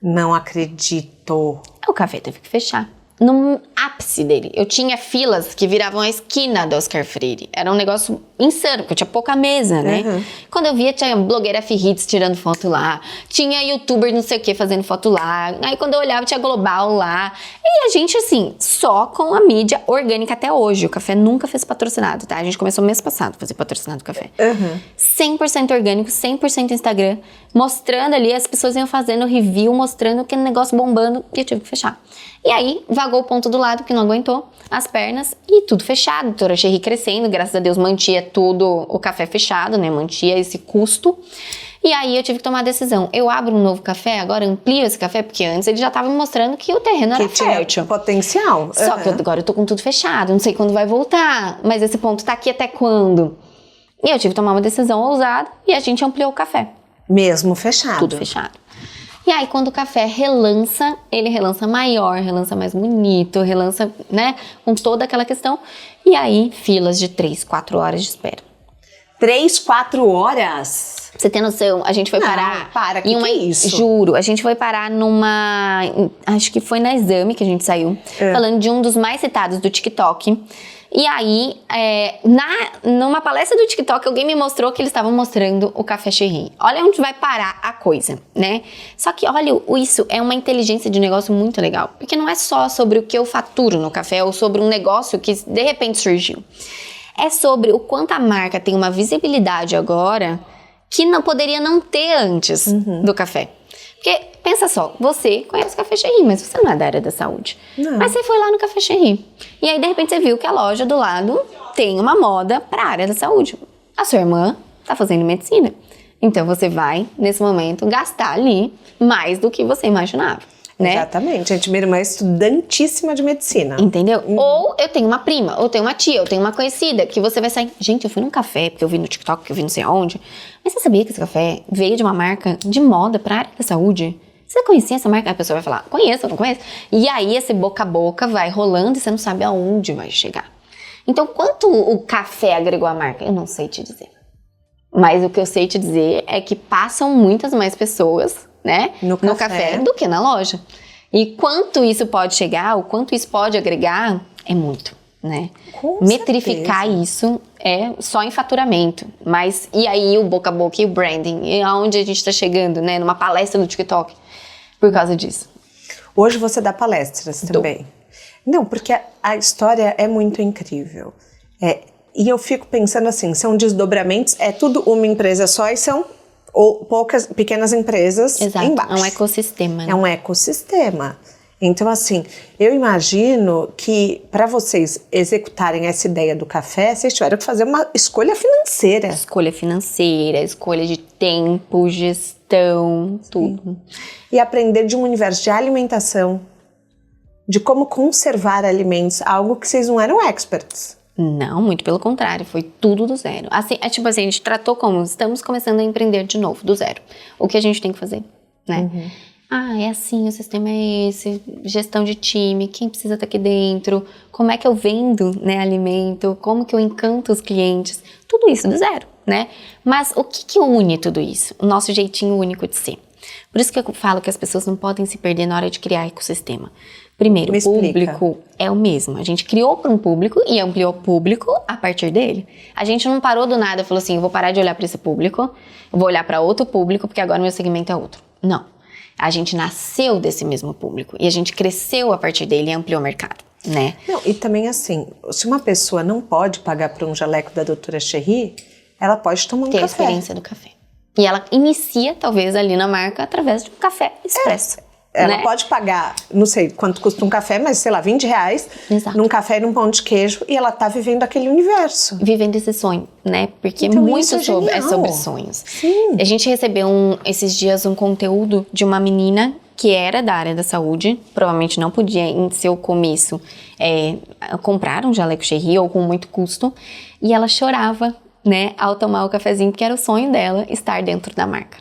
Não acredito. O café teve que fechar. No ápice dele, eu tinha filas que viravam a esquina do Oscar Freire. Era um negócio insano, porque eu tinha pouca mesa, né? Uhum. Quando eu via, tinha blogueira F-Hits tirando foto lá, tinha youtuber não sei o que fazendo foto lá. Aí quando eu olhava, tinha Global lá. E a gente, assim, só com a mídia orgânica até hoje. O café nunca fez patrocinado, tá? A gente começou mês passado a fazer patrocinado do café. 100% orgânico, 100% Instagram, mostrando ali, as pessoas iam fazendo review, mostrando aquele negócio bombando, e eu tive que fechar. E aí, vagou o ponto do lado, que não aguentou, as pernas, e tudo fechado. Doutora Cherry crescendo, graças a Deus mantia tudo, o café fechado, né? Mantia esse custo. E aí, eu tive que tomar a decisão. Eu abro um novo café, agora amplio esse café, porque antes ele já estava me mostrando que o terreno era fértil. Potencial. Só que agora eu tô com tudo fechado, não sei quando vai voltar, mas esse ponto tá aqui até quando? E eu tive que tomar uma decisão ousada, e a gente ampliou o café. Mesmo fechado. Tudo fechado. E aí, quando o café relança, ele relança maior, relança mais bonito, relança, né, com toda aquela questão. E aí, filas de 3, 4 horas de espera. 3, 4 horas? Pra você ter noção, a gente foi parar... que é isso? Juro, a gente foi parar numa... Acho que foi na Exame que a gente saiu, falando de um dos mais citados do TikTok. E aí, numa palestra do TikTok, alguém me mostrou que eles estavam mostrando o Café Cherry. Olha onde vai parar a coisa, né? Só que, olha, isso é uma inteligência de negócio muito legal. Porque não é só sobre o que eu faturo no café ou sobre um negócio que de repente surgiu. É sobre o quanto a marca tem uma visibilidade agora que não poderia não ter antes do café. Porque, pensa só, você conhece o Café Cherry, mas você não é da área da saúde. Não. Mas você foi lá no Café Cherry. E aí, de repente, você viu que a loja do lado tem uma moda para a área da saúde. A sua irmã tá fazendo medicina. Então, você vai, nesse momento, gastar ali mais do que você imaginava. Né? Exatamente. Gente, minha irmã é estudantíssima de medicina. Entendeu? Ou eu tenho uma prima, ou tenho uma tia, ou tenho uma conhecida, que você vai sair... Gente, eu fui num café, porque eu vi no TikTok, que eu vi não sei aonde. Mas você sabia que esse café veio de uma marca de moda pra área da saúde? Você conhecia essa marca? A pessoa vai falar, conheço, não conheço? E aí, esse boca a boca vai rolando e você não sabe aonde vai chegar. Então, quanto o café agregou à marca? Eu não sei te dizer. Mas o que eu sei te dizer é que passam muitas mais pessoas... né? No café do que na loja. E quanto isso pode chegar, o quanto isso pode agregar, é muito, né? Com metrificar certeza. Isso é só em faturamento. Mas e aí o boca a boca e o branding? E aonde a gente tá chegando, né? Numa palestra no TikTok por causa disso. Hoje você dá palestras também. Não, porque a história é muito incrível. E eu fico pensando assim, são desdobramentos, é tudo uma empresa só e são... ou poucas, pequenas empresas embaixo. É um ecossistema. Né? É um ecossistema. Então, assim, eu imagino que para vocês executarem essa ideia do café, vocês tiveram que fazer uma escolha financeira. Escolha financeira, escolha de tempo, gestão, tudo. E aprender de um universo de alimentação, de como conservar alimentos, algo que vocês não eram experts. Não, muito pelo contrário, foi tudo do zero. Assim, tipo assim, a gente tratou como estamos começando a empreender de novo, do zero. O que a gente tem que fazer, né? É assim, o sistema é esse, gestão de time, quem precisa estar aqui dentro, como é que eu vendo, né, alimento, como que eu encanto os clientes, tudo isso do zero, né? Mas o que une tudo isso? O nosso jeitinho único de ser. Por isso que eu falo que as pessoas não podem se perder na hora de criar ecossistema. Primeiro, o público é o mesmo. A gente criou para um público e ampliou o público a partir dele. A gente não parou do nada e falou assim, eu vou parar de olhar para esse público, eu vou olhar para outro público porque agora meu segmento é outro. Não. A gente nasceu desse mesmo público e a gente cresceu a partir dele e ampliou o mercado, né? Não, e também assim, se uma pessoa não pode pagar por um jaleco da doutora Cherry, ela pode tomar um café. Ter a experiência do café. E ela inicia, talvez, ali na marca através de um café expresso. Ela pode pagar, não sei quanto custa um café, mas sei lá, R$20 num café e num pão de queijo e ela tá vivendo aquele universo. Vivendo esse sonho, né? Porque então, muito é sobre sonhos. Sim. A gente recebeu esses dias um conteúdo de uma menina que era da área da saúde, provavelmente não podia em seu começo comprar um jaleco Cherry ou com muito custo, e ela chorava, né, ao tomar o cafezinho, porque era o sonho dela estar dentro da marca.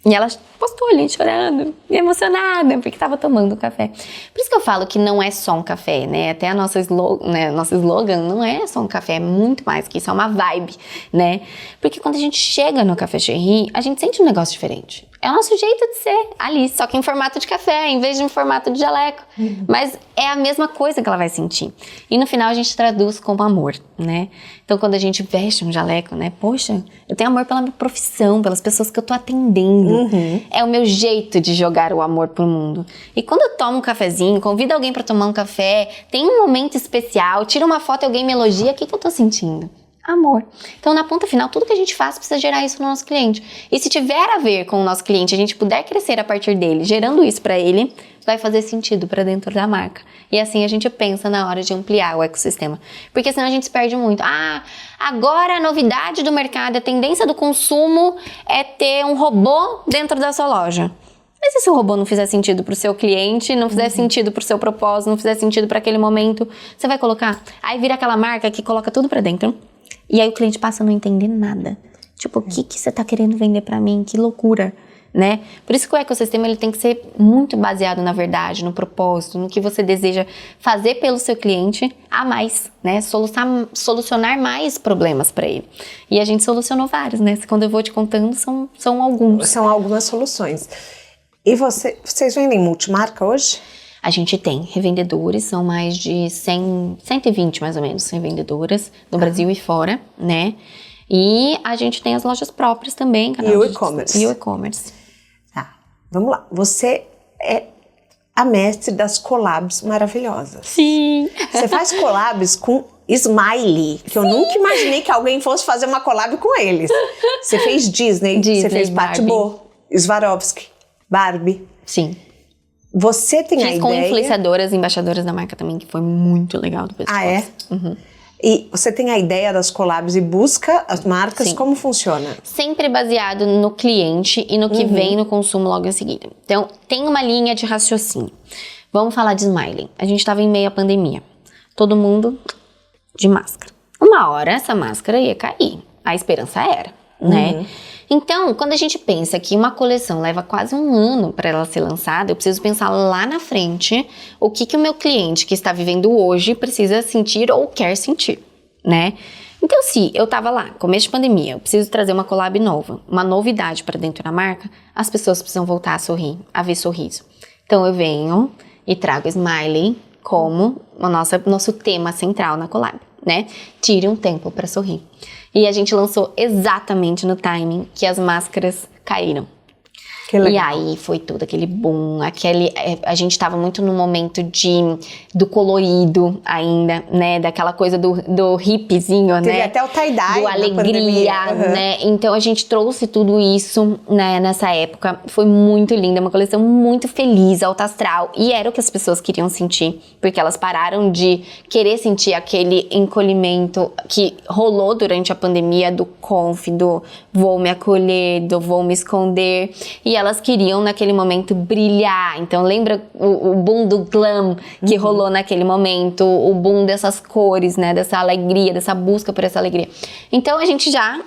E ela postou ali chorando, emocionada, porque tava tomando café. Por isso que eu falo que não é só um café, né? Até nosso slogan não é só um café, é muito mais que isso, é uma vibe, né? Porque quando a gente chega no Café Cherry, a gente sente um negócio diferente. É o nosso jeito de ser ali, só que em formato de café, em vez de em formato de jaleco. Mas é a mesma coisa que ela vai sentir. E no final a gente traduz como amor, né? Então quando a gente veste um jaleco, né? Poxa, eu tenho amor pela minha profissão, pelas pessoas que eu tô atendendo. É o meu jeito de jogar o amor pro mundo. E quando eu tomo um cafezinho, convido alguém pra tomar um café, tem um momento especial, tiro uma foto e alguém me elogia, o que eu tô sentindo? Amor. Então, na ponta final, tudo que a gente faz precisa gerar isso no nosso cliente. E se tiver a ver com o nosso cliente, a gente puder crescer a partir dele, gerando isso para ele, vai fazer sentido para dentro da marca. E assim a gente pensa na hora de ampliar o ecossistema. Porque senão a gente se perde muito. Agora a novidade do mercado, a tendência do consumo é ter um robô dentro da sua loja. Mas e se o robô não fizer sentido pro seu cliente, não fizer sentido pro seu propósito, não fizer sentido para aquele momento, você vai colocar? Aí vira aquela marca que coloca tudo para dentro. E aí o cliente passa a não entender nada. Tipo, o que você tá querendo vender pra mim? Que loucura, né? Por isso que o ecossistema ele tem que ser muito baseado na verdade, no propósito, no que você deseja fazer pelo seu cliente a mais, né? Solucionar mais problemas pra ele. E a gente solucionou vários, né? Quando eu vou te contando, são alguns. São algumas soluções. E vocês vendem multimarca hoje? A gente tem revendedores, são mais de 120 mais ou menos revendedoras no Brasil e fora, né? E a gente tem as lojas próprias também. E o e-commerce. E o e-commerce. Tá, vamos lá. Você é a mestre das collabs maravilhosas. Sim! Você faz collabs com Smiley, que eu nunca imaginei que alguém fosse fazer uma collab com eles. Você fez Disney, você fez Patty Bo, Swarovski, Barbie. Sim. Você tem a ideia... Fiz com influenciadoras, embaixadoras da marca também, que foi muito legal do pessoal. Ah, é? E você tem a ideia das collabs e busca as marcas, como funciona? Sempre baseado no cliente e no que vem no consumo logo em seguida. Então, tem uma linha de raciocínio. Vamos falar de Smiley. A gente estava em meio à pandemia. Todo mundo de máscara. Uma hora essa máscara ia cair. A esperança era, né? Então, quando a gente pensa que uma coleção leva quase um ano para ela ser lançada, eu preciso pensar lá na frente o que o meu cliente que está vivendo hoje precisa sentir ou quer sentir, né? Então, se eu tava lá, começo de pandemia, eu preciso trazer uma collab nova, uma novidade para dentro da marca, as pessoas precisam voltar a sorrir, a ver sorriso. Então, eu venho e trago Smiley como o nosso tema central na collab, né? Tire um tempo para sorrir. E a gente lançou exatamente no timing que as máscaras caíram. Que legal. E aí foi todo aquele boom, a gente tava muito no momento do colorido ainda, né, daquela coisa do hippiezinho, né. Teve até o tie-dye, do alegria, né, então a gente trouxe tudo isso, né, nessa época, foi muito linda, uma coleção muito feliz, alta astral, e era o que as pessoas queriam sentir, porque elas pararam de querer sentir aquele encolhimento que rolou durante a pandemia do do vou me acolher, do vou me esconder, e elas queriam naquele momento brilhar. Então lembra o boom do glam que rolou naquele momento, o boom dessas cores, né, dessa alegria, dessa busca por essa alegria. Então a gente já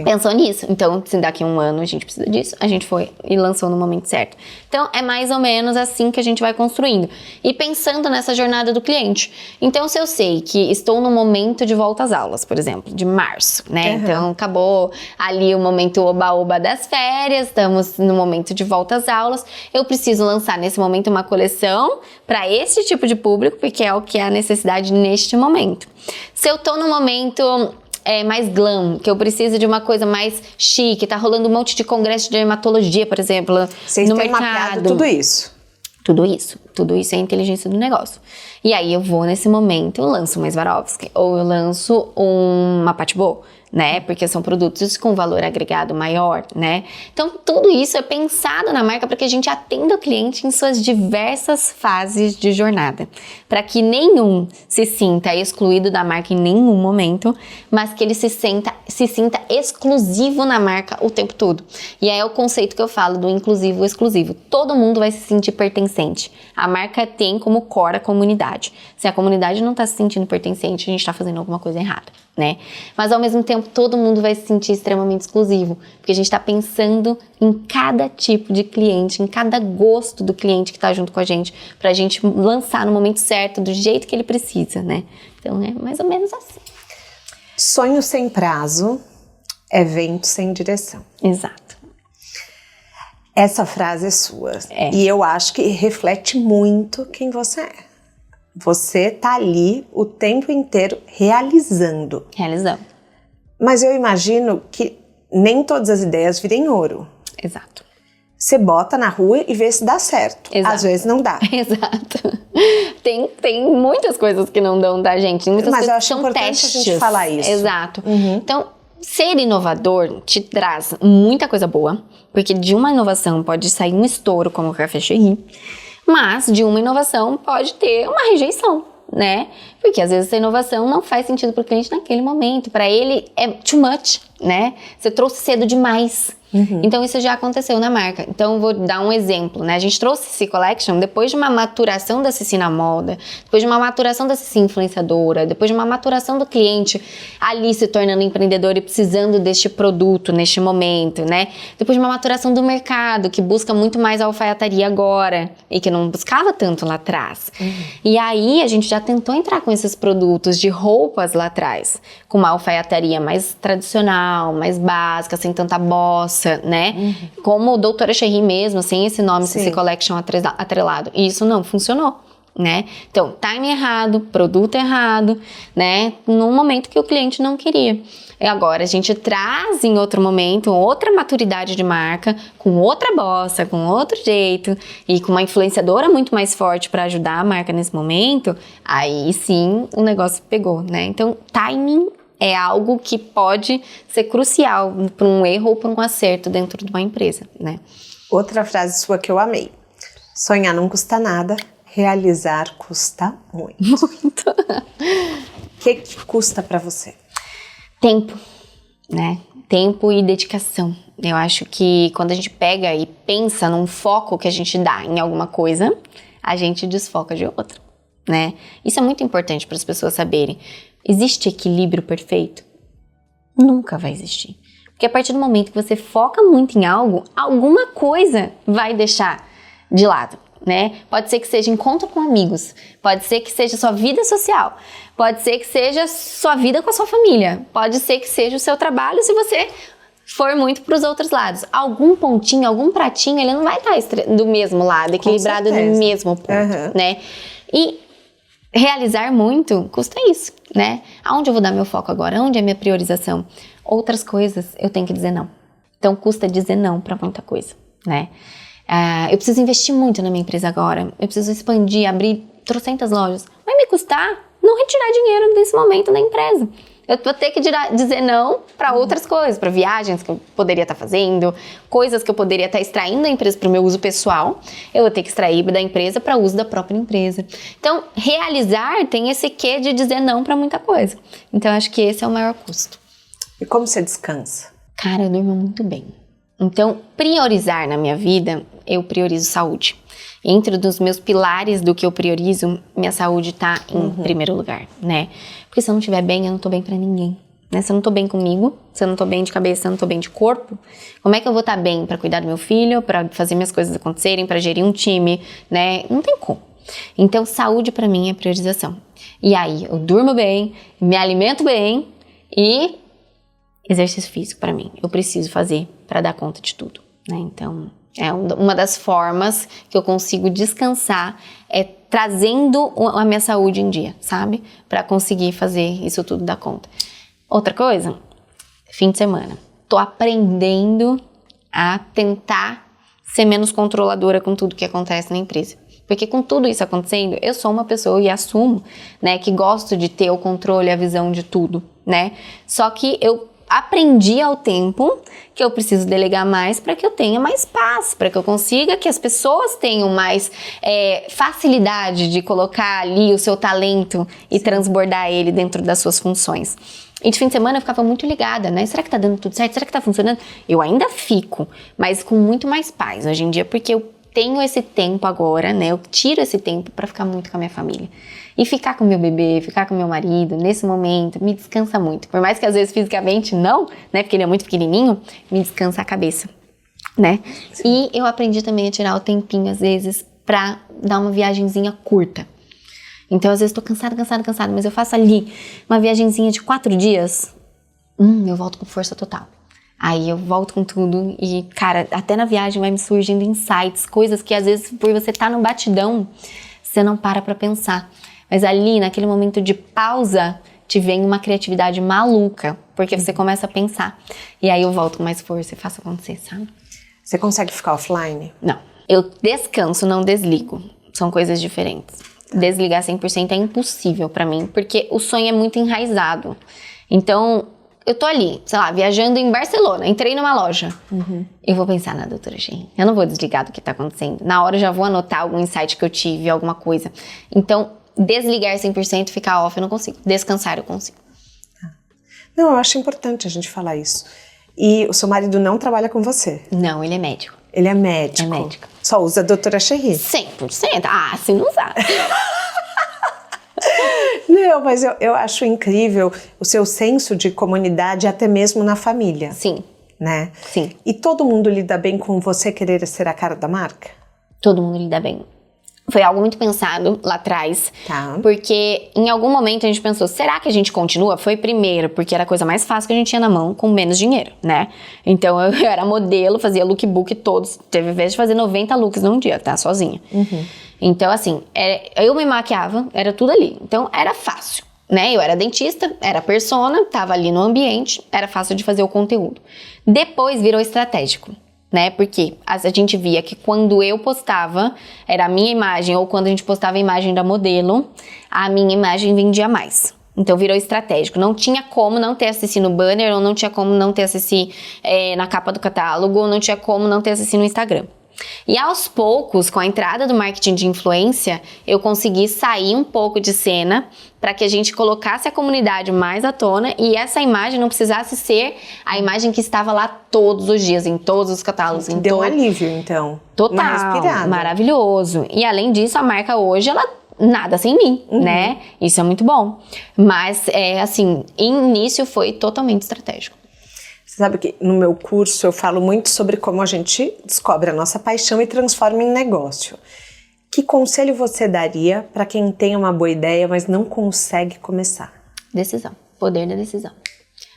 pensou nisso. Então, se daqui a um ano a gente precisa disso, a gente foi e lançou no momento certo. Então, é mais ou menos assim que a gente vai construindo. E pensando nessa jornada do cliente. Então, se eu sei que estou no momento de volta às aulas, por exemplo, de março, né? Então, acabou ali o momento oba-oba das férias, estamos no momento de volta às aulas. Eu preciso lançar nesse momento uma coleção para esse tipo de público, porque é o que é a necessidade neste momento. Se eu tô no momento... mais glam, que eu preciso de uma coisa mais chique, tá rolando um monte de congresso de dermatologia, por exemplo, Vocês no têm mercado. mapeado tudo isso? Tudo isso é a inteligência do negócio. E aí eu vou nesse momento, eu lanço uma Swarovski, ou eu lanço uma Patty Bo, né? Porque são produtos com valor agregado maior, né? Então, tudo isso é pensado na marca para que a gente atenda o cliente em suas diversas fases de jornada. Para que nenhum se sinta excluído da marca em nenhum momento, mas que ele se sinta exclusivo na marca o tempo todo. E aí é o conceito que eu falo do inclusivo e exclusivo. Todo mundo vai se sentir pertencente. A marca tem como core a comunidade. Se a comunidade não está se sentindo pertencente, a gente está fazendo alguma coisa errada. né? Mas ao mesmo tempo todo mundo vai se sentir extremamente exclusivo, porque a gente está pensando em cada tipo de cliente, em cada gosto do cliente que está junto com a gente, para a gente lançar no momento certo, do jeito que ele precisa, né? Então é mais ou menos assim. Sonho sem prazo é vento sem direção. Exato. Essa frase é sua. E eu acho que reflete muito quem você é. Você tá ali o tempo inteiro realizando. Realizando. Mas eu imagino que nem todas as ideias virem ouro. Exato. Você bota na rua e vê se dá certo. Exato. Às vezes não dá. Exato. Tem muitas coisas que não dão da gente. Muitas Mas coisas eu acho são importante testes. a gente falar isso. Exato. Então, ser inovador te traz muita coisa boa, porque de uma inovação pode sair um estouro, como o Café Cherry, mas de uma inovação pode ter uma rejeição, né? Porque às vezes essa inovação não faz sentido para o cliente naquele momento, para ele é too much, né? Você trouxe cedo demais. Então isso já aconteceu na marca. Então vou dar um exemplo, né? A gente trouxe Cici Collection depois de uma maturação da Cici na moda, depois de uma maturação da Cici influenciadora, depois de uma maturação do cliente ali se tornando empreendedor e precisando deste produto neste momento, né? Depois de uma maturação do mercado que busca muito mais a alfaiataria agora e que não buscava tanto lá atrás. E aí a gente já tentou entrar com esses produtos de roupas lá atrás, com uma alfaiataria mais tradicional, mais básica, sem tanta bossa, né? Como o Doutora Cherry mesmo, sem esse nome, Cici Collection atrelado. E isso não funcionou, né? Então, time errado, produto errado, né? Num momento que o cliente não queria. E agora a gente traz em outro momento, outra maturidade de marca, com outra bossa, com outro jeito, e com uma influenciadora muito mais forte para ajudar a marca nesse momento, aí sim o negócio pegou, né? Então, timing é algo que pode ser crucial para um erro ou para um acerto dentro de uma empresa, né? Outra frase sua que eu amei. Sonhar não custa nada, realizar custa muito. Muito. O que custa para você? Tempo, né? Tempo e dedicação. Eu acho que quando a gente pega e pensa num foco que a gente dá em alguma coisa, a gente desfoca de outra, né? Isso é muito importante para as pessoas saberem. Existe equilíbrio perfeito? Nunca vai existir. Porque a partir do momento que você foca muito em algo, alguma coisa vai deixar de lado, né? Pode ser que seja encontro com amigos, pode ser que seja sua vida social, pode ser que seja sua vida com a sua família, pode ser que seja o seu trabalho se você for muito para os outros lados. Algum pontinho, algum pratinho, ele não vai estar do mesmo lado, equilibrado no mesmo ponto, né? E realizar muito custa isso, né? Aonde eu vou dar meu foco agora? Onde é a minha priorização? Outras coisas eu tenho que dizer não. Então custa dizer não para muita coisa, né? Eu preciso investir muito na minha empresa agora. Eu preciso expandir, abrir trocentas lojas. Vai me custar não retirar dinheiro nesse momento da empresa. Eu vou ter que dizer não para outras coisas, para viagens que eu poderia estar fazendo, coisas que eu poderia estar extraindo da empresa para o meu uso pessoal, eu vou ter que extrair da empresa para uso da própria empresa. Então, realizar tem esse quê de dizer não para muita coisa. Então, eu acho que esse é o maior custo. E como você descansa? Cara, eu durmo muito bem. Então, priorizar na minha vida, eu priorizo saúde. Entre os meus pilares do que eu priorizo, minha saúde está em primeiro lugar, né? Porque se eu não estiver bem, eu não tô bem pra ninguém, né? Se eu não tô bem comigo, se eu não tô bem de cabeça, se eu não tô bem de corpo, como é que eu vou estar bem pra cuidar do meu filho, pra fazer minhas coisas acontecerem, pra gerir um time, né? Não tem como. Então, saúde pra mim é priorização. E aí, eu durmo bem, me alimento bem e exercício físico pra mim. Eu preciso fazer pra dar conta de tudo, né? Então, é uma das formas que eu consigo descansar é trazendo a minha saúde em dia, sabe? Pra conseguir fazer isso tudo dar conta. Outra coisa, fim de semana. Tô aprendendo a tentar ser menos controladora com tudo que acontece na empresa. Porque com tudo isso acontecendo, eu sou uma pessoa e assumo, né, que gosto de ter o controle, a visão de tudo, né? Só que eu aprendi ao tempo que eu preciso delegar mais para que eu tenha mais paz, para que eu consiga que as pessoas tenham mais facilidade de colocar ali o seu talento e transbordar ele dentro das suas funções. E de fim de semana eu ficava muito ligada, né? Será que tá dando tudo certo? Será que tá funcionando? Eu ainda fico, mas com muito mais paz hoje em dia, porque eu tenho esse tempo agora, né? Eu tiro esse tempo pra ficar muito com a minha família. E ficar com meu bebê, ficar com meu marido, nesse momento, me descansa muito. Por mais que às vezes fisicamente não, né? Porque ele é muito pequenininho, me descansa a cabeça, né? Sim. E eu aprendi também a tirar o tempinho, às vezes, pra dar uma viagenzinha curta. Então, às vezes, tô cansada, mas eu faço ali uma viagenzinha de 4 dias, eu volto com força total. Aí eu volto com tudo e, cara, até na viagem vai me surgindo insights, coisas que às vezes, por você estar no batidão, você não para pra pensar. Mas ali, naquele momento de pausa, te vem uma criatividade maluca, porque você começa a pensar. E aí eu volto com mais força e faço acontecer, sabe? Você consegue ficar offline? Não. Eu descanso, não desligo. São coisas diferentes. Desligar 100% é impossível pra mim, porque o sonho é muito enraizado. Então, eu tô ali, sei lá, viajando em Barcelona, entrei numa loja. Eu vou pensar na doutora Shein. Eu não vou desligar do que tá acontecendo. Na hora eu já vou anotar algum insight que eu tive, alguma coisa. Então, desligar 100%, ficar off, eu não consigo. Descansar, eu consigo. Não, eu acho importante a gente falar isso. E o seu marido não trabalha com você? Não, ele é médico. Ele é médico? É médico. Só usa a doutora Shein? 100%? Ah, se não usar. Não, mas eu acho incrível o seu senso de comunidade, até mesmo na família. Sim. Né? Sim. E todo mundo lida bem com você querer ser a cara da marca? Todo mundo lida bem. Foi algo muito pensado lá atrás, porque em algum momento a gente pensou, será que a gente continua? Foi primeiro, porque era a coisa mais fácil que a gente tinha na mão, com menos dinheiro, né? Então eu era modelo, fazia lookbook todos, teve vez de fazer 90 looks num dia, tá? Sozinha. Então assim, eu me maquiava, era tudo ali, então era fácil, né? Eu era dentista, era persona, tava ali no ambiente, era fácil de fazer o conteúdo. Depois virou estratégico. Né? Porque a gente via que quando eu postava, era a minha imagem, ou quando a gente postava a imagem da modelo, a minha imagem vendia mais. Então virou estratégico. Não tinha como não ter CC no banner, ou não tinha como não ter CC na capa do catálogo, ou não tinha como não ter CC no Instagram. E aos poucos, com a entrada do marketing de influência, eu consegui sair um pouco de cena para que a gente colocasse a comunidade mais à tona e essa imagem não precisasse ser a imagem que estava lá todos os dias, em todos os catálogos. Deu um alívio, então. Total, uma respirada. Maravilhoso. E além disso, a marca hoje, ela nada sem mim, né? Isso é muito bom. Mas, assim, início foi totalmente estratégico. Você sabe que no meu curso eu falo muito sobre como a gente descobre a nossa paixão e transforma em negócio. Que conselho você daria para quem tem uma boa ideia, mas não consegue começar? Decisão. Poder da decisão.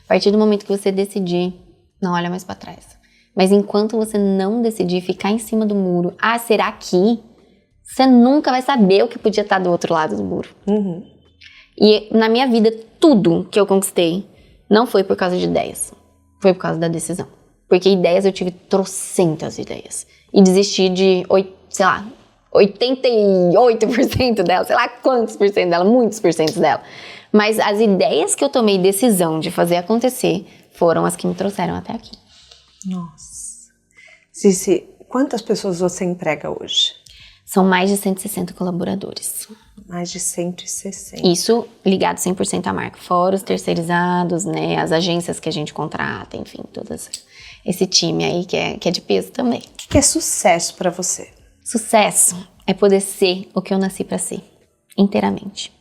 A partir do momento que você decidir, não olha mais para trás. Mas enquanto você não decidir, ficar em cima do muro, será que? Você nunca vai saber o que podia estar do outro lado do muro. E na minha vida, tudo que eu conquistei não foi por causa de ideias. Foi por causa da decisão. Porque ideias, eu tive trocentas ideias. E desisti de, 88% dela, sei lá quantos por cento dela, muitos porcentos dela. Mas as ideias que eu tomei decisão de fazer acontecer foram as que me trouxeram até aqui. Nossa. Cici, quantas pessoas você emprega hoje? São mais de 160 colaboradores. Mais de 160. Isso ligado 100% à marca. Fora os terceirizados, né? As agências que a gente contrata, enfim, todo esse time aí que é de peso também. O que é sucesso para você? Sucesso é poder ser o que eu nasci para ser, inteiramente.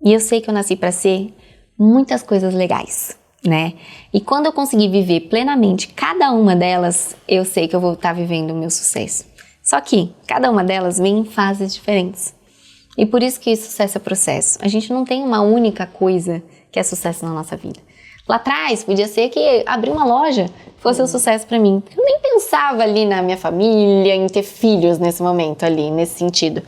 E eu sei que eu nasci para ser muitas coisas legais, né? E quando eu conseguir viver plenamente cada uma delas, eu sei que eu vou estar vivendo o meu sucesso. Só que cada uma delas vem em fases diferentes. E por isso que sucesso é processo. A gente não tem uma única coisa que é sucesso na nossa vida. Lá atrás, podia ser que abrir uma loja fosse um sucesso pra mim. Eu nem pensava ali na minha família, em ter filhos nesse momento ali, nesse sentido.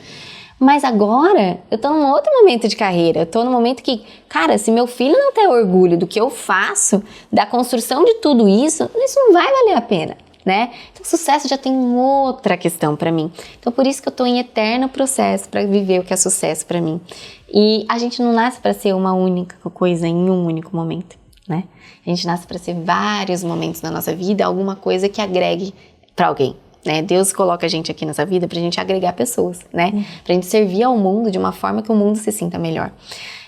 Mas agora, eu tô num outro momento de carreira. Eu tô num momento que, cara, se meu filho não ter orgulho do que eu faço, da construção de tudo isso não vai valer a pena, né? Então, sucesso já tem outra questão pra mim. Então, por isso que eu tô em eterno processo pra viver o que é sucesso pra mim. E a gente não nasce pra ser uma única coisa em um único momento, né? A gente nasce pra ser vários momentos na nossa vida, alguma coisa que agregue pra alguém, né? Deus coloca a gente aqui nessa vida pra gente agregar pessoas, né? Pra gente servir ao mundo de uma forma que o mundo se sinta melhor.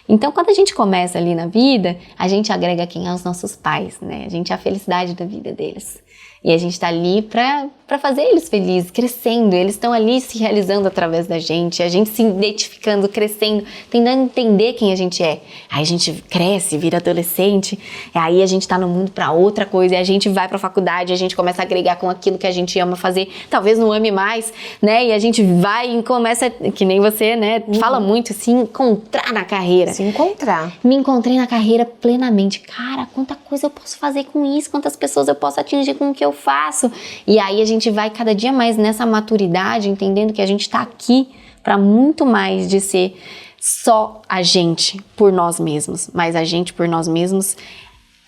Então, quando a gente começa ali na vida, a gente agrega quem? Aos nossos pais, né? A gente é a felicidade da vida deles. E a gente tá ali pra fazer eles felizes, crescendo. Eles estão ali se realizando através da gente, a gente se identificando, crescendo, tentando entender quem a gente é. Aí a gente cresce, vira adolescente, e aí a gente tá no mundo pra outra coisa, e a gente vai pra faculdade, a gente começa a agregar com aquilo que a gente ama fazer, talvez não ame mais, né? E a gente vai e começa, que nem você, né? Fala muito, se encontrar na carreira. Se encontrar. Me encontrei na carreira plenamente. Cara, quanta coisa eu posso fazer com isso, quantas pessoas eu posso atingir com o que eu faço. E aí a gente vai cada dia mais nessa maturidade, entendendo que a gente tá aqui para muito mais de ser só a gente por nós mesmos, mas a gente por nós mesmos,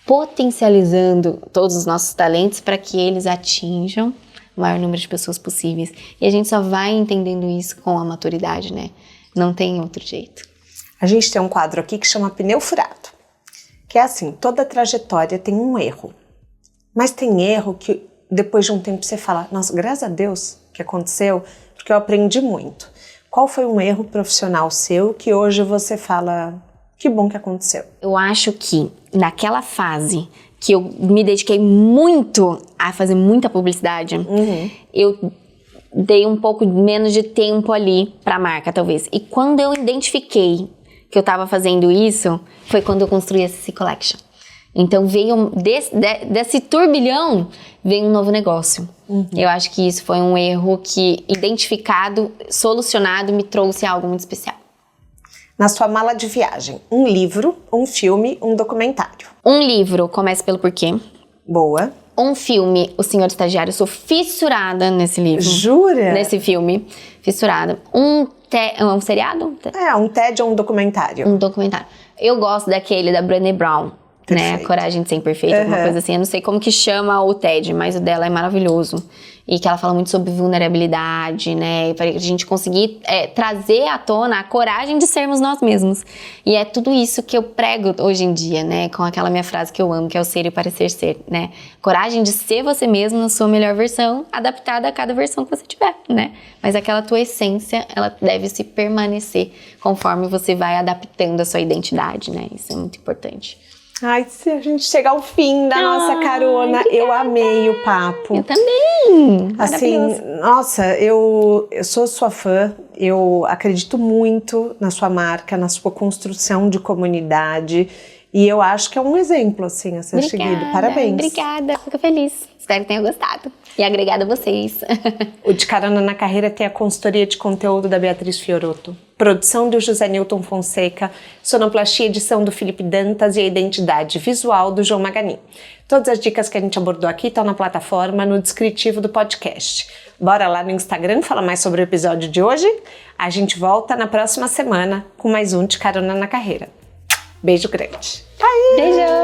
potencializando todos os nossos talentos para que eles atinjam o maior número de pessoas possíveis. E a gente só vai entendendo isso com a maturidade, né? Não tem outro jeito. A gente tem um quadro aqui que chama Pneu Furado, que é assim, toda trajetória tem um erro, mas tem erro que depois de um tempo você fala, nossa, graças a Deus que aconteceu, porque eu aprendi muito. Qual foi um erro profissional seu que hoje você fala, que bom que aconteceu? Eu acho que naquela fase que eu me dediquei muito a fazer muita publicidade, eu dei um pouco menos de tempo ali pra marca, talvez. E quando eu identifiquei que eu tava fazendo isso, foi quando eu construí a CC Collection. Então veio desse turbilhão, veio um novo negócio. Eu acho que isso foi um erro que, identificado, solucionado, me trouxe algo muito especial. Na sua mala de viagem, um livro, um filme, um documentário. Um livro, Comece pelo Porquê. Boa. Um filme, O Senhor Estagiário, eu sou fissurada nesse livro. Jura? Nesse filme, fissurada. Um seriado? Um TED ou um documentário? Um documentário. Eu gosto daquele da Brené Brown. Né? A Coragem de Ser Imperfeita, alguma coisa assim. Eu não sei como que chama o TED, mas o dela é maravilhoso. E que ela fala muito sobre vulnerabilidade, né? Pra gente conseguir trazer à tona a coragem de sermos nós mesmos. E é tudo isso que eu prego hoje em dia, né? Com aquela minha frase que eu amo, que é o ser e parecer ser, né? Coragem de ser você mesmo na sua melhor versão, adaptada a cada versão que você tiver, né? Mas aquela tua essência, ela deve se permanecer conforme você vai adaptando a sua identidade, né? Isso é muito importante. Ai, se a gente chegar ao fim da nossa carona, obrigada. Eu amei o papo. Eu também. Assim, nossa, eu sou sua fã, eu acredito muito na sua marca, na sua construção de comunidade e eu acho que é um exemplo, assim, a ser seguido. Parabéns. Obrigada, fico feliz. Espero que tenham gostado. E agregado a vocês. O De Carona na Carreira tem a consultoria de conteúdo da Beatriz Fiorotto, produção do José Newton Fonseca, sonoplastia e edição do Felipe Dantas e a identidade visual do João Maganin. Todas as dicas que a gente abordou aqui estão na plataforma, no descritivo do podcast. Bora lá no Instagram falar mais sobre o episódio de hoje? A gente volta na próxima semana com mais um De Carona na Carreira. Beijo grande. Beijo!